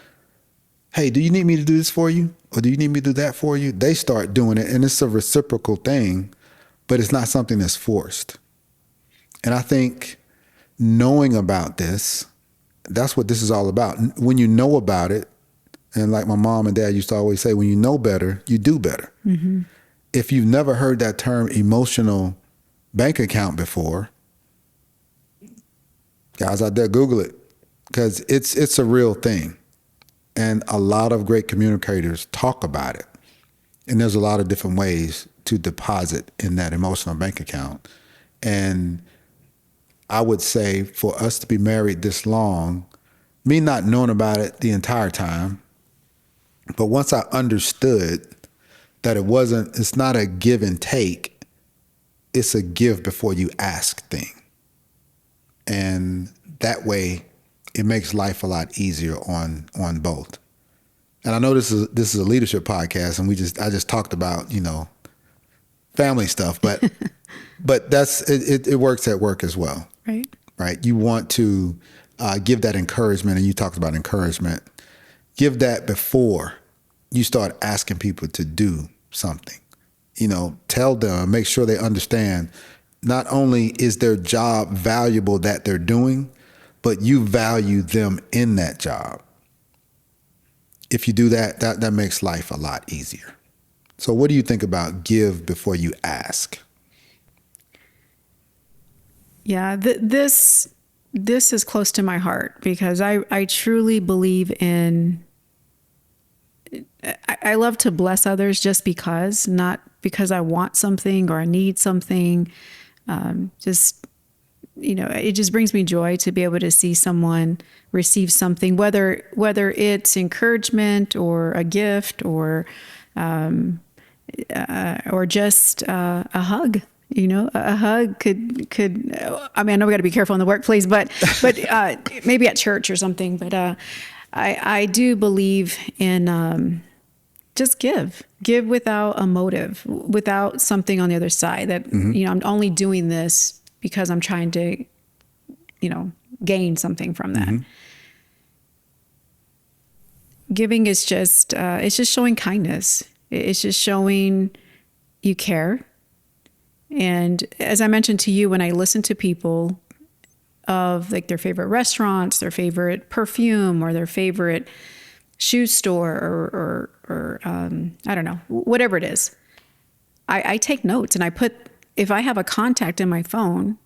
Hey, do you need me to do this for you? Or do you need me to do that for you? They start doing it, and it's a reciprocal thing, but it's not something that's forced. And I think knowing about this, that's what this is all about. When you know about it, and like my mom and dad used to always say, when you know better, you do better. Mm-hmm. If you've never heard that term emotional bank account before, guys out there, Google it, because it's a real thing. And a lot of great communicators talk about it. And there's a lot of different ways to deposit in that emotional bank account. And I would say for us to be married this long, me not knowing about it the entire time, but once I understood that it's not a give and take, it's a give before you ask thing. And that way it makes life a lot easier on both. And I know this is a leadership podcast, and I just talked about, family stuff, but it works at work as well. Right. You want to give that encouragement, and you talked about encouragement. Give that before you start asking people to do something. Tell them, make sure they understand not only is their job valuable that they're doing, but you value them in that job. If you do that, that makes life a lot easier. So what do you think about give before you ask? Yeah, this is close to my heart, because I truly believe in, I love to bless others just because, not because I want something or I need something. It just brings me joy to be able to see someone receive something, whether it's encouragement or a gift or just a hug. A hug could. I mean, I know we got to be careful in the workplace, but maybe at church or something. But I do believe in just give without a motive, without something on the other side. That I'm only doing this because I'm trying to, gain something from that. Mm-hmm. Giving is just it's just showing kindness. It's just showing you care. And as I mentioned to you, when I listen to people of like their favorite restaurants, their favorite perfume, or their favorite shoe store, or I don't know, whatever it is, I take notes, and if I have a contact in my phone,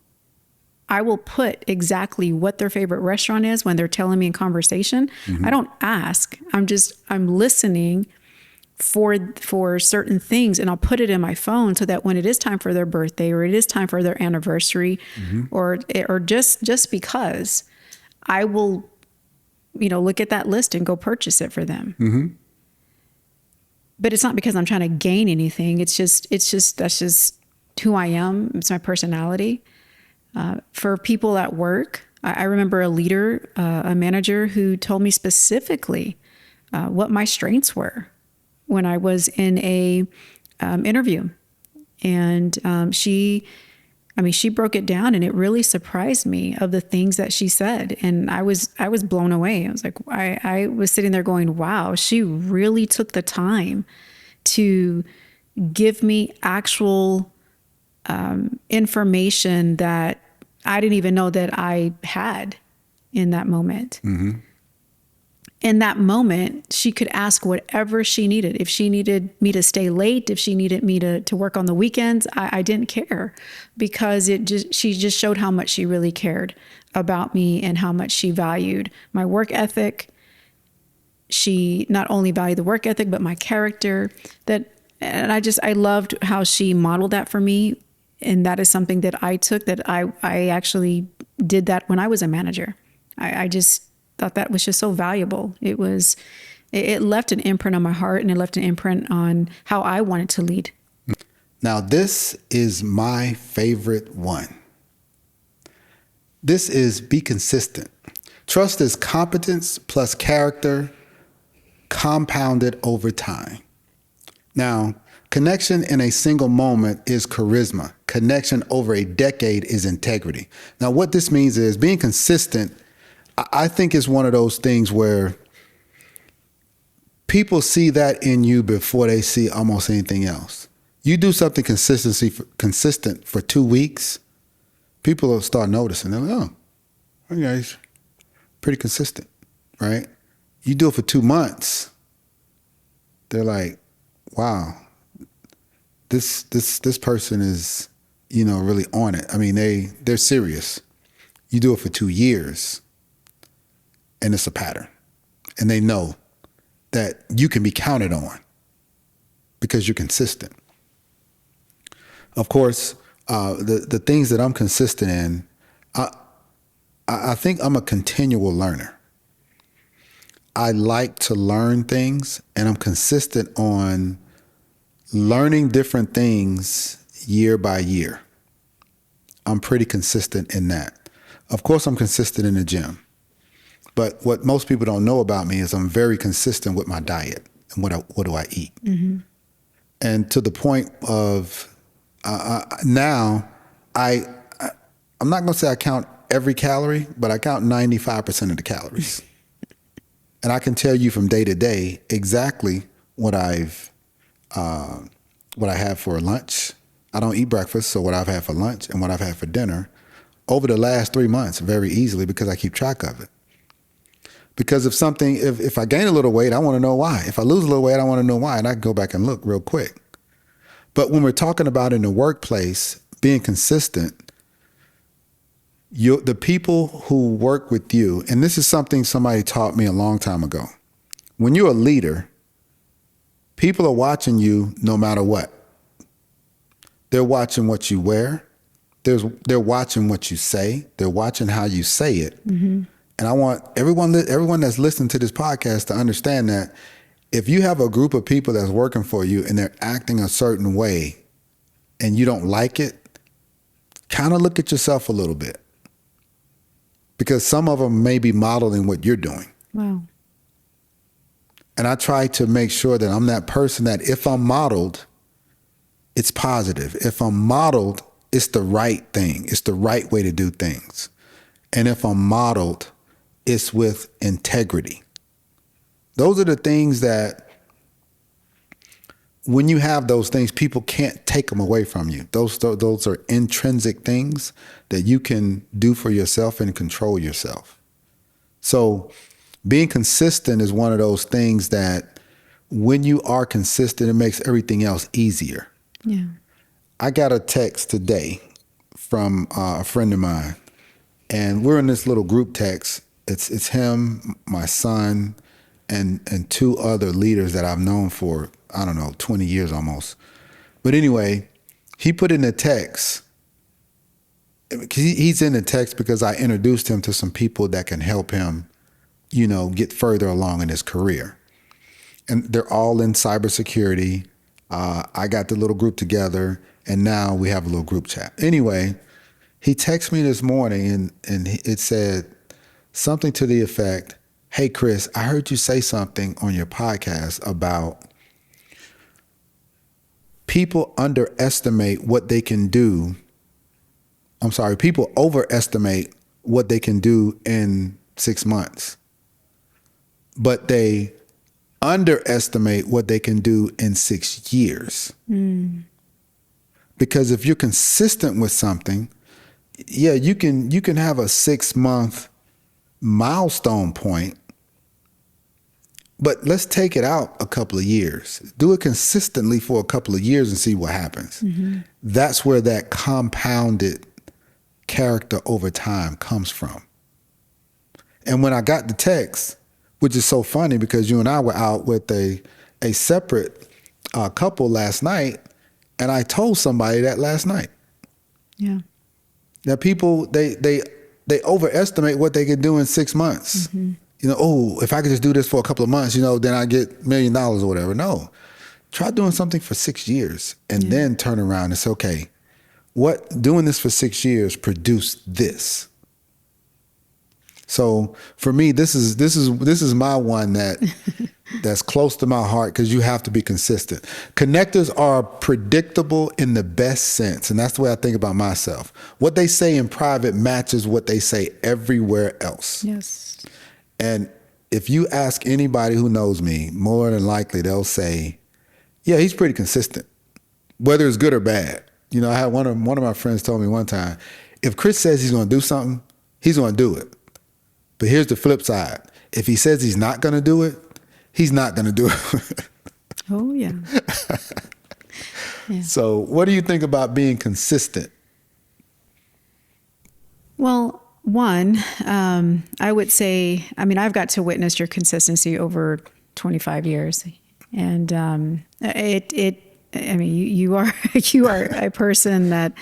I will put exactly what their favorite restaurant is when they're telling me in conversation. Mm-hmm. I don't ask. I'm listening for certain things, and I'll put it in my phone so that when it is time for their birthday or it is time for their anniversary, or just because, I will, look at that list and go purchase it for them. But it's not because I'm trying to gain anything. It's just that's just who I am. It's my personality. For people at work, I remember a leader, a manager, who told me specifically what my strengths were when I was in a interview, and she broke it down, and it really surprised me of the things that she said, and I was blown away. I was like, I was sitting there going, wow, she really took the time to give me actual information that I didn't even know that I had in that moment. In that moment, she could ask whatever she needed. If she needed me to stay late, if she needed me to work on the weekends, I didn't care, because she just showed how much she really cared about me and how much she valued my work ethic. She not only valued the work ethic, but my character. And I loved how she modeled that for me. And that is something that I took, that I actually did that when I was a manager. I just thought that was just so valuable. It left an imprint on my heart, and it left an imprint on how I wanted to lead. Now, this is my favorite one. This is be consistent. Trust is competence plus character compounded over time. Now, connection in a single moment is charisma. Connection over a decade is integrity. Now, what this means is being consistent, I think, is one of those things where people see that in you before they see almost anything else. You do something consistent for 2 weeks, people will start noticing. They're like, oh, okay, he's pretty consistent, right? You do it for 2 months, they're like, wow, this person is, really on it. I mean, they're serious. You do it for 2 years, and it's a pattern. And they know that you can be counted on because you're consistent. Of course, the things that I'm consistent in, I think I'm a continual learner. I like to learn things, and I'm consistent on learning different things year by year. I'm pretty consistent in that. Of course, I'm consistent in the gym. But what most people don't know about me is I'm very consistent with my diet and what do I eat. And to the point of now, I'm not going to say I count every calorie, but I count 95% of the calories. And I can tell you from day to day exactly what I have for lunch. I don't eat breakfast, so what I've had for lunch and what I've had for dinner over the last 3 months very easily, because I keep track of it. Because if I gain a little weight, I want to know why. If I lose a little weight, I want to know why, and I can go back and look real quick. But when we're talking about in the workplace, being consistent, the people who work with you, and this is something somebody taught me a long time ago. When you're a leader, people are watching you no matter what. They're watching what you wear. They're watching what you say. They're watching how you say it. And I want everyone that's listening to this podcast to understand that if you have a group of people that's working for you and they're acting a certain way and you don't like it, kind of look at yourself a little bit, because some of them may be modeling what you're doing. Wow. And I try to make sure that I'm that person that if I'm modeled, it's positive. If I'm modeled, it's the right thing. It's the right way to do things. And if I'm modeled, it's with integrity. Those are the things that when you have those things, people can't take them away from you. Those are intrinsic things that you can do for yourself and control yourself. So being consistent is one of those things that when you are consistent, it makes everything else easier. Yeah. I got a text today from a friend of mine, and we're in this little group text. It's him, my son, and two other leaders that I've known for, I don't know, 20 years almost. But anyway, he put in a text. He's in the text because I introduced him to some people that can help him, get further along in his career. And they're all in cybersecurity. I got the little group together, and now we have a little group chat. Anyway, he texted me this morning, and it said something to the effect, "Hey, Chris, I heard you say something on your podcast about people underestimate what they can do. I'm sorry, people overestimate what they can do in 6 months, but they underestimate what they can do in 6 years." Because if you're consistent with something, yeah, you can have a 6-month milestone point, but let's take it out a couple of years. Do it consistently for a couple of years and see what happens. That's where that compounded character over time comes from. And when I got the text, which is so funny because you and I were out with a separate couple last night, and I told somebody that last night. Yeah. That people, they overestimate what they can do in 6 months. If I could just do this for a couple of months, then I get $1 million or whatever. No, try doing something for 6 years and then turn around and say, okay, what doing this for 6 years produced this. So for me, this is my one that's close to my heart because you have to be consistent. Connectors are predictable in the best sense, and that's the way I think about myself. What they say in private matches what they say everywhere else. Yes. And if you ask anybody who knows me, more than likely they'll say, yeah, he's pretty consistent, whether it's good or bad. I had one of my friends told me one time, if Chris says he's going to do something, he's going to do it. But here's the flip side. If he says he's not going to do it, he's not going to do it. Oh, yeah. So what do you think about being consistent? Well, one, I would say, I've got to witness your consistency over 25 years. And you are a person that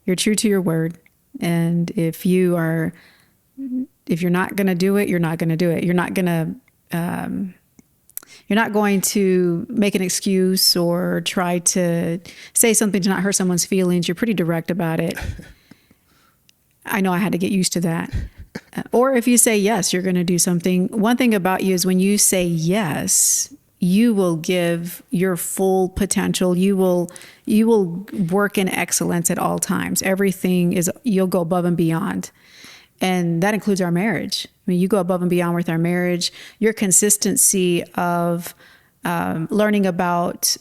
you're true to your word. And if you're not going to do it, you're not going to do it. You're not going to make an excuse or try to say something to not hurt someone's feelings. You're pretty direct about it. I know I had to get used to that. Or if you say yes, you're going to do something. One thing about you is when you say yes, you will give your full potential. You will work in excellence at all times. You'll go above and beyond. And that includes our marriage. You go above and beyond with our marriage. Your consistency of learning about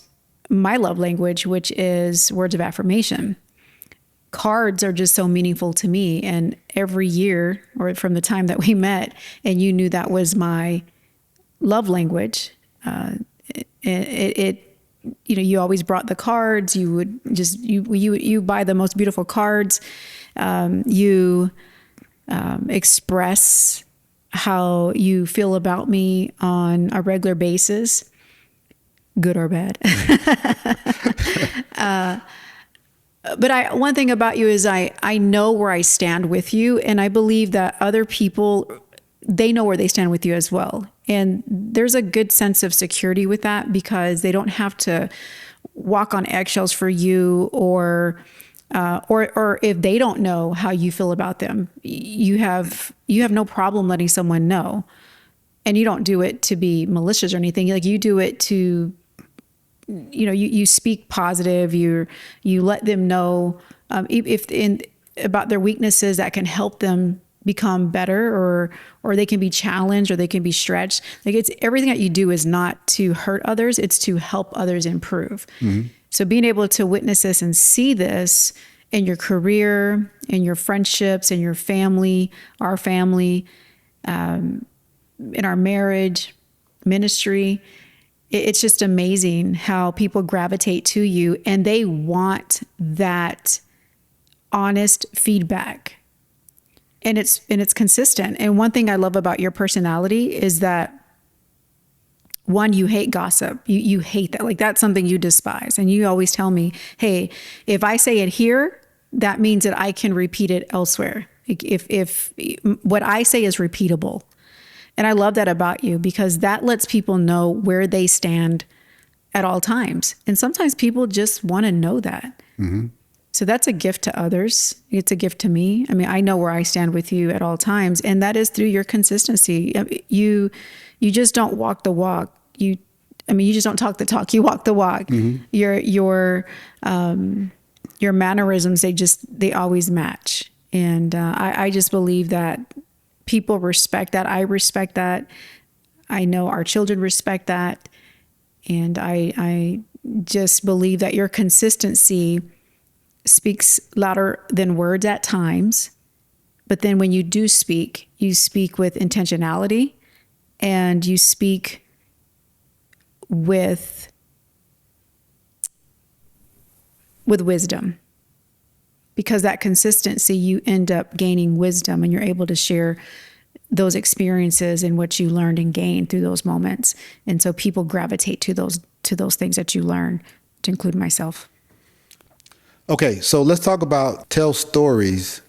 my love language, which is words of affirmation. Cards are just so meaningful to me. And every year, or from the time that we met, and you knew that was my love language, you always brought the cards. You would just, you buy the most beautiful cards. You express how you feel about me on a regular basis, good or bad. But one thing about you is I know where I stand with you, and I believe that other people, they know where they stand with you as well. And there's a good sense of security with that because they don't have to walk on eggshells for you, or if they don't know how you feel about them, you have no problem letting someone know. And you don't do it to be malicious or anything. Like, you do it to, you speak positive. You let them know about their weaknesses that can help them become better, or they can be challenged, or they can be stretched. Like, it's everything that you do is not to hurt others, it's to help others improve. Mm-hmm. So being able to witness this and see this in your career, in your friendships, in your family, our family, in our marriage, ministry, it's just amazing how people gravitate to you and they want that honest feedback. And it's consistent. And one thing I love about your personality is that one, you hate gossip. You hate that. Like, that's something you despise. And you always tell me, hey, if I say it here, that means that I can repeat it elsewhere. If what I say is repeatable. And I love that about you, because that lets people know where they stand at all times. And sometimes people just want to know that. Mm-hmm. So that's a gift to others. It's a gift to me. I mean, I know where I stand with you at all times, and that is through your consistency. You just don't walk the walk. You just don't talk the talk. You walk the walk. Mm-hmm. Your mannerisms, they always match. And I just believe that people respect that. I respect that. I know our children respect that. And I just believe that your consistency speaks louder than words at times. But then when you do speak, you speak with intentionality, and you speak with wisdom. Because that consistency, you end up gaining wisdom, and you're able to share those experiences and what you learned and gained through those moments. And so people gravitate to those things that you learn, to include myself. Okay, so let's talk about tell stories,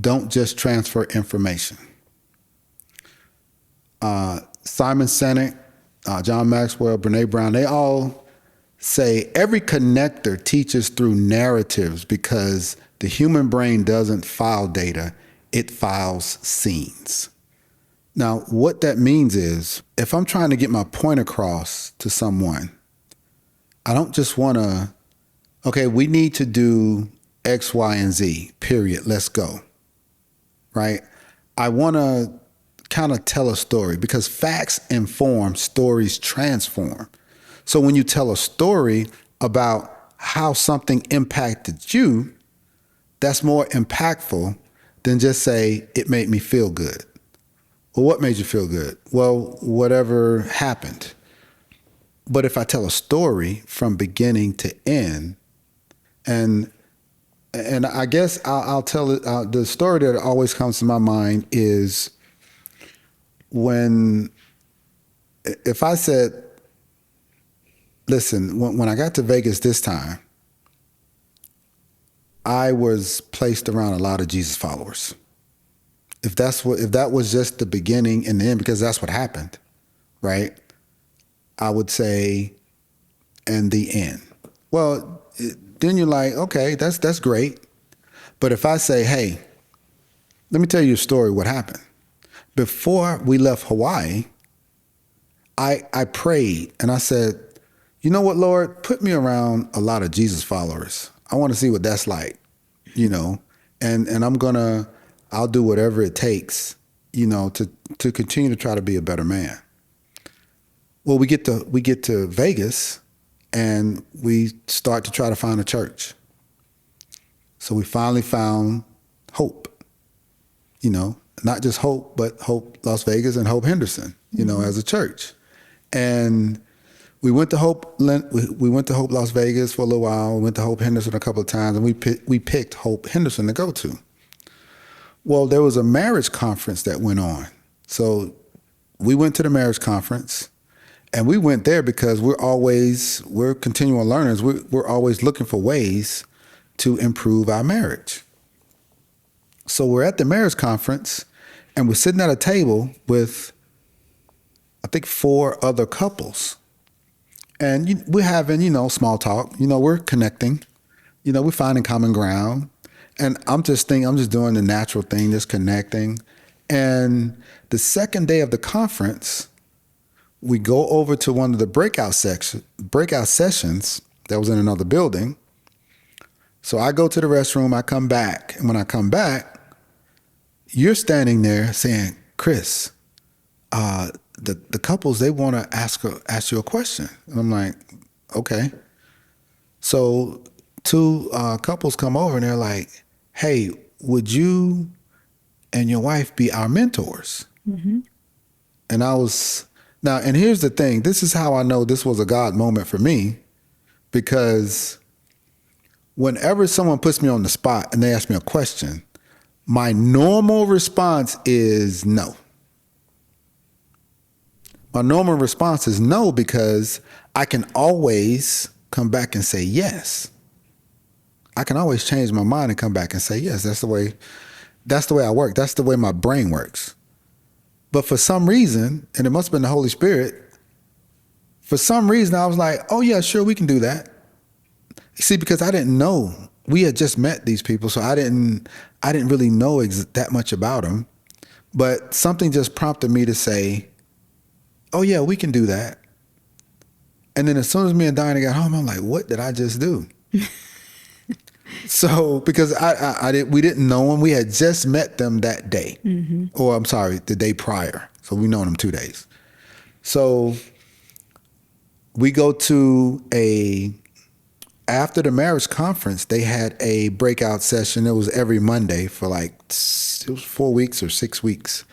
don't just transfer information. Simon Sinek, John Maxwell, Brené Brown, they all say every connector teaches through narratives, because the human brain doesn't file data, it files scenes. Now, what that means is, if I'm trying to get my point across to someone, I don't just want to, okay, we need to do X, Y, and Z, period, let's go, right? I want to kind of tell a story, because facts inform, stories transform. So when you tell a story about how something impacted you, that's more impactful than just say, it made me feel good. Well, what made you feel good? Well, whatever happened. But if I tell a story from beginning to end, and I guess I'll tell it, the story that always comes to my mind is if I said, listen, when I got to Vegas this time, I was placed around a lot of Jesus followers. If that was just the beginning and the end, because that's what happened, right? I would say, and the end. Well, then you're like, okay, that's great. But if I say, hey, let me tell you a story, what happened. Before we left Hawaii, I prayed and I said, you know what, Lord, put me around a lot of Jesus followers. I want to see what that's like, and I'll do whatever it takes, to continue to try to be a better man. Well, we get to Vegas, and we start to try to find a church. So we finally found Hope, not just Hope, but Hope Las Vegas and Hope Henderson, as a church. And we went to Hope Las Vegas for a little while. We went to Hope Henderson a couple of times, and we picked Hope Henderson to go to. Well, there was a marriage conference that went on. So we went to the marriage conference, and we went there because we're continual learners. We're always looking for ways to improve our marriage. So we're at the marriage conference, and we're sitting at a table with, I think, 4 other couples. And we're having, small talk. We're connecting. We're finding common ground. And I'm just doing the natural thing, just connecting. And the second day of the conference, we go over to one of the breakout sessions that was in another building. So I go to the restroom, I come back. And when I come back, you're standing there saying, Chris, the couples, they want to ask you a question. And I'm like, okay. So 2 couples come over and they're like, hey, would you and your wife be our mentors? Mm-hmm. And here's the thing. This is how I know this was a God moment for me, because whenever someone puts me on the spot and they ask me a question, my normal response is no. My normal response is no, because I can always come back and say yes. I can always change my mind and come back and say yes. That's the way I work. That's the way my brain works. But for some reason, and it must have been the Holy Spirit, for some reason I was like, oh yeah, sure, we can do that. See, because I didn't know. We had just met these people, so I didn't really know that much about them. But something just prompted me to say, oh yeah, we can do that. And then as soon as me and Diana got home, I'm like, what did I just do? So, because we didn't know them. We had just met them that day. Or I'm sorry, the day prior. So we known them 2 days. So we go to after the marriage conference, they had a breakout session. It was every Monday for it was 4 weeks or 6 weeks.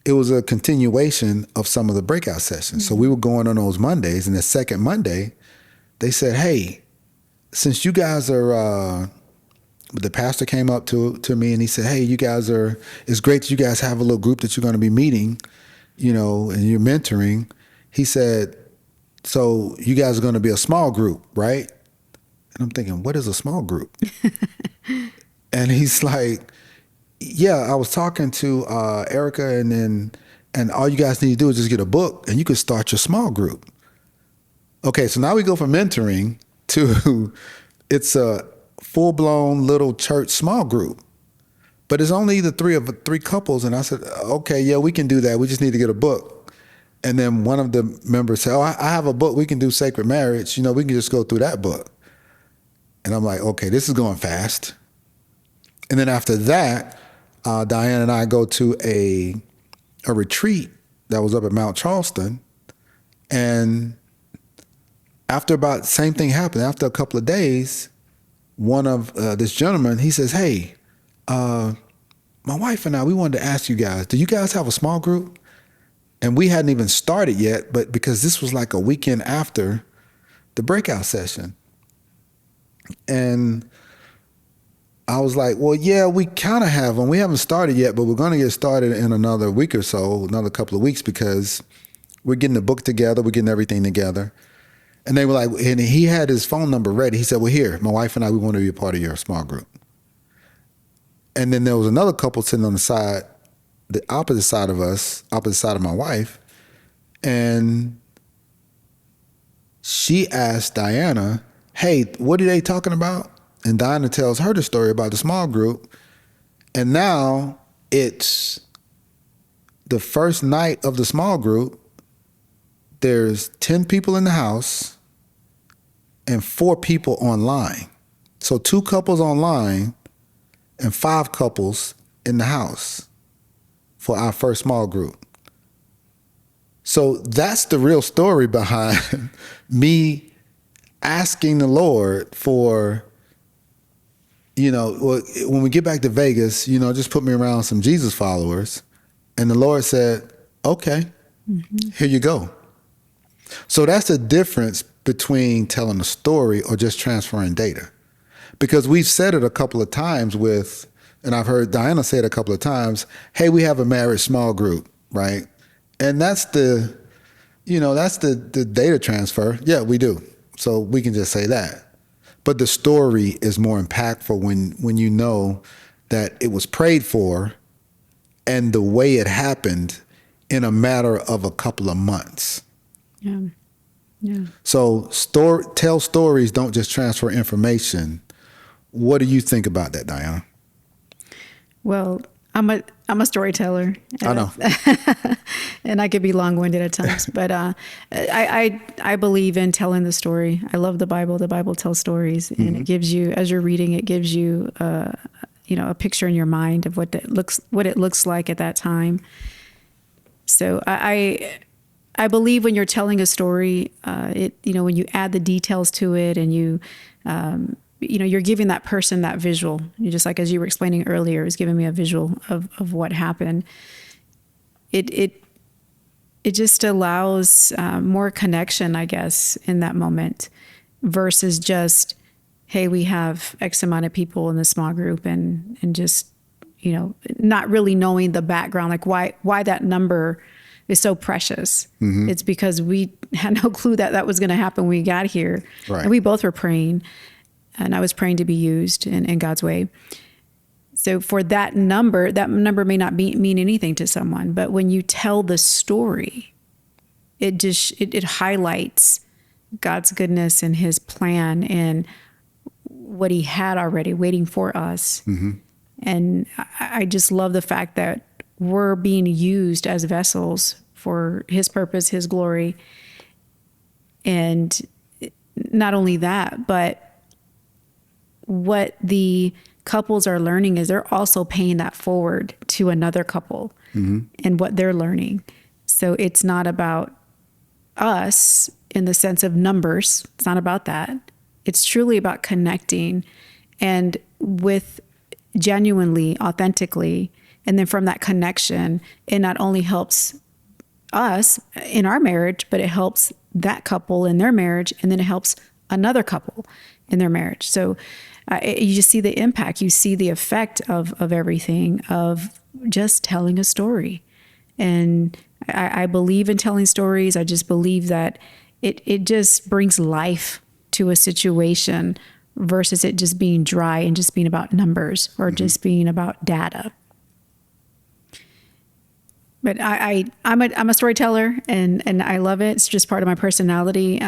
It was a continuation of some of the breakout sessions. So we were going on those Mondays, and the second Monday, they said, hey, since you guys are, the pastor came up to me and he said, hey, it's great that you guys have a little group that you're going to be meeting, and you're mentoring. He said, so you guys are going to be a small group, right? And I'm thinking, what is a small group? And he's like, yeah, I was talking to Erica, and all you guys need to do is just get a book and you can start your small group. Okay, so now we go from mentoring to it's a full-blown little church small group. But it's only the three couples. And I said, okay, yeah, we can do that. We just need to get a book. And then one of the members said, oh, I have a book. We can do sacred marriage. We can just go through that book. And I'm like, okay, this is going fast. And then after that, Diane and I go to a retreat that was up at Mount Charleston. And after about same thing happened, after a couple of days, one of this gentleman, he says, hey, my wife and I, we wanted to ask you guys, do you guys have a small group? And we hadn't even started yet, but because this was like a weekend after the breakout session. And I was like, well, yeah, we kind of have one. We haven't started yet, but we're going to get started in another week or so, another couple of weeks, because we're getting the book together. We're getting everything together. And they were like, and he had his phone number ready. He said, well, here, my wife and I, we want to be a part of your small group. And then there was another couple sitting on the side, the opposite side of us, opposite side of my wife. And she asked Diana, hey, what are they talking about? And Diana tells her the story about the small group. And now it's the first night of the small group. There's 10 people in the house and 4 people online. So 2 couples online and 5 couples in the house for our first small group. So that's the real story behind me asking the Lord for, when we get back to Vegas, just put me around some Jesus followers. And the Lord said, okay, here you go. So that's the difference between telling a story or just transferring data. Because we've said it a couple of times and I've heard Diana say it a couple of times, hey, we have a marriage small group, right? And that's the data transfer. Yeah, we do. So we can just say that. But the story is more impactful when you know that it was prayed for and the way it happened in a matter of a couple of months. Yeah. Yeah. So tell stories, don't just transfer information. What do you think about that, Diana? Well, I'm a storyteller. I know. And I could be long-winded at times, but I believe in telling the story. I love the Bible. The Bible tells stories, and it gives you, as you're reading, it gives you a picture in your mind of what it looks like at that time. So I believe when you're telling a story, when you add the details to it and you're giving that person that visual. You just like, as you were explaining earlier, it was giving me a visual of what happened. It just allows more connection, I guess, in that moment versus just, hey, we have X amount of people in the small group and just, not really knowing the background, like why that number is so precious. It's because we had no clue that that was going to happen when we got here. Right. And we both were praying, and I was praying to be used in God's way. So for that number may not mean anything to someone, but when you tell the story, it highlights God's goodness and his plan and what he had already waiting for us. And I just love the fact that we're being used as vessels for his purpose, his glory. And not only that, but what the couples are learning is they're also paying that forward to another couple and what they're learning. So it's not about us in the sense of numbers. It's not about that. It's truly about connecting and with genuinely, authentically. And then from that connection, it not only helps us in our marriage, but it helps that couple in their marriage. And then it helps another couple in their marriage. So you just see the impact. You see the effect of everything, of just telling a story. And I believe in telling stories. I just believe that it just brings life to a situation versus it just being dry and just being about numbers or just being about data. But I'm a storyteller and I love it. It's just part of my personality.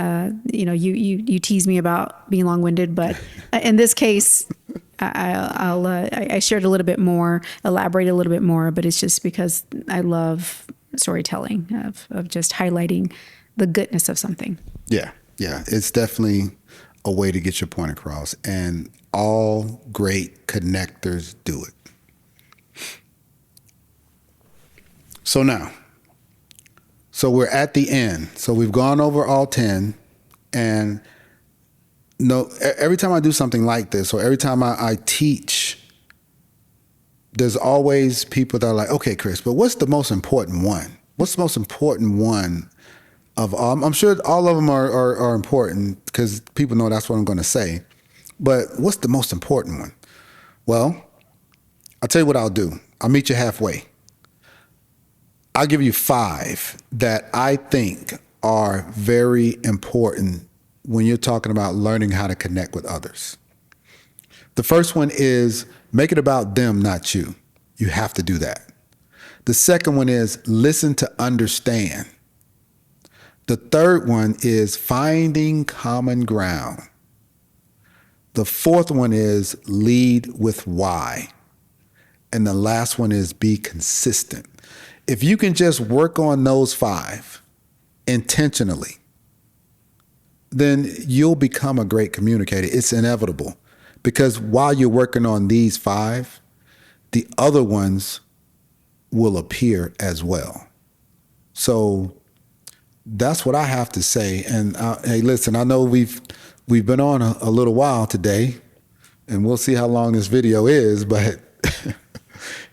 You tease me about being long-winded, but in this case, I shared a little bit more, elaborate a little bit more, but it's just because I love storytelling of just highlighting the goodness of something. Yeah. It's definitely a way to get your point across, and all great connectors do it. So we're at the end. So we've gone over all 10, and every time I do something like this, or every time I teach, there's always people that are like, okay, Chris, but what's the most important one? What's the most important one of all? I'm sure all of them are important because people know that's what I'm going to say. But what's the most important one? Well, I'll tell you what I'll do. I'll meet you halfway. I'll give you 5 that I think are very important when you're talking about learning how to connect with others. The first one is make it about them, not you. You have to do that. The second one is listen to understand. The third one is finding common ground. The fourth one is lead with why. And the last one is be consistent. If you can just work on those 5 intentionally, then you'll become a great communicator. It's inevitable. Because while you're working on these 5, the other ones will appear as well. So that's what I have to say. And hey, listen, I know we've been on a little while today, and we'll see how long this video is, but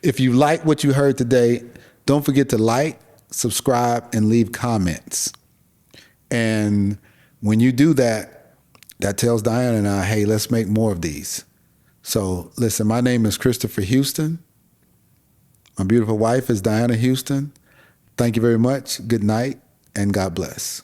if you like what you heard today, don't forget to like, subscribe, and leave comments. And when you do that, that tells Diana and I, hey, let's make more of these. So listen, my name is Christopher Houston. My beautiful wife is Diana Houston. Thank you very much. Good night, and God bless.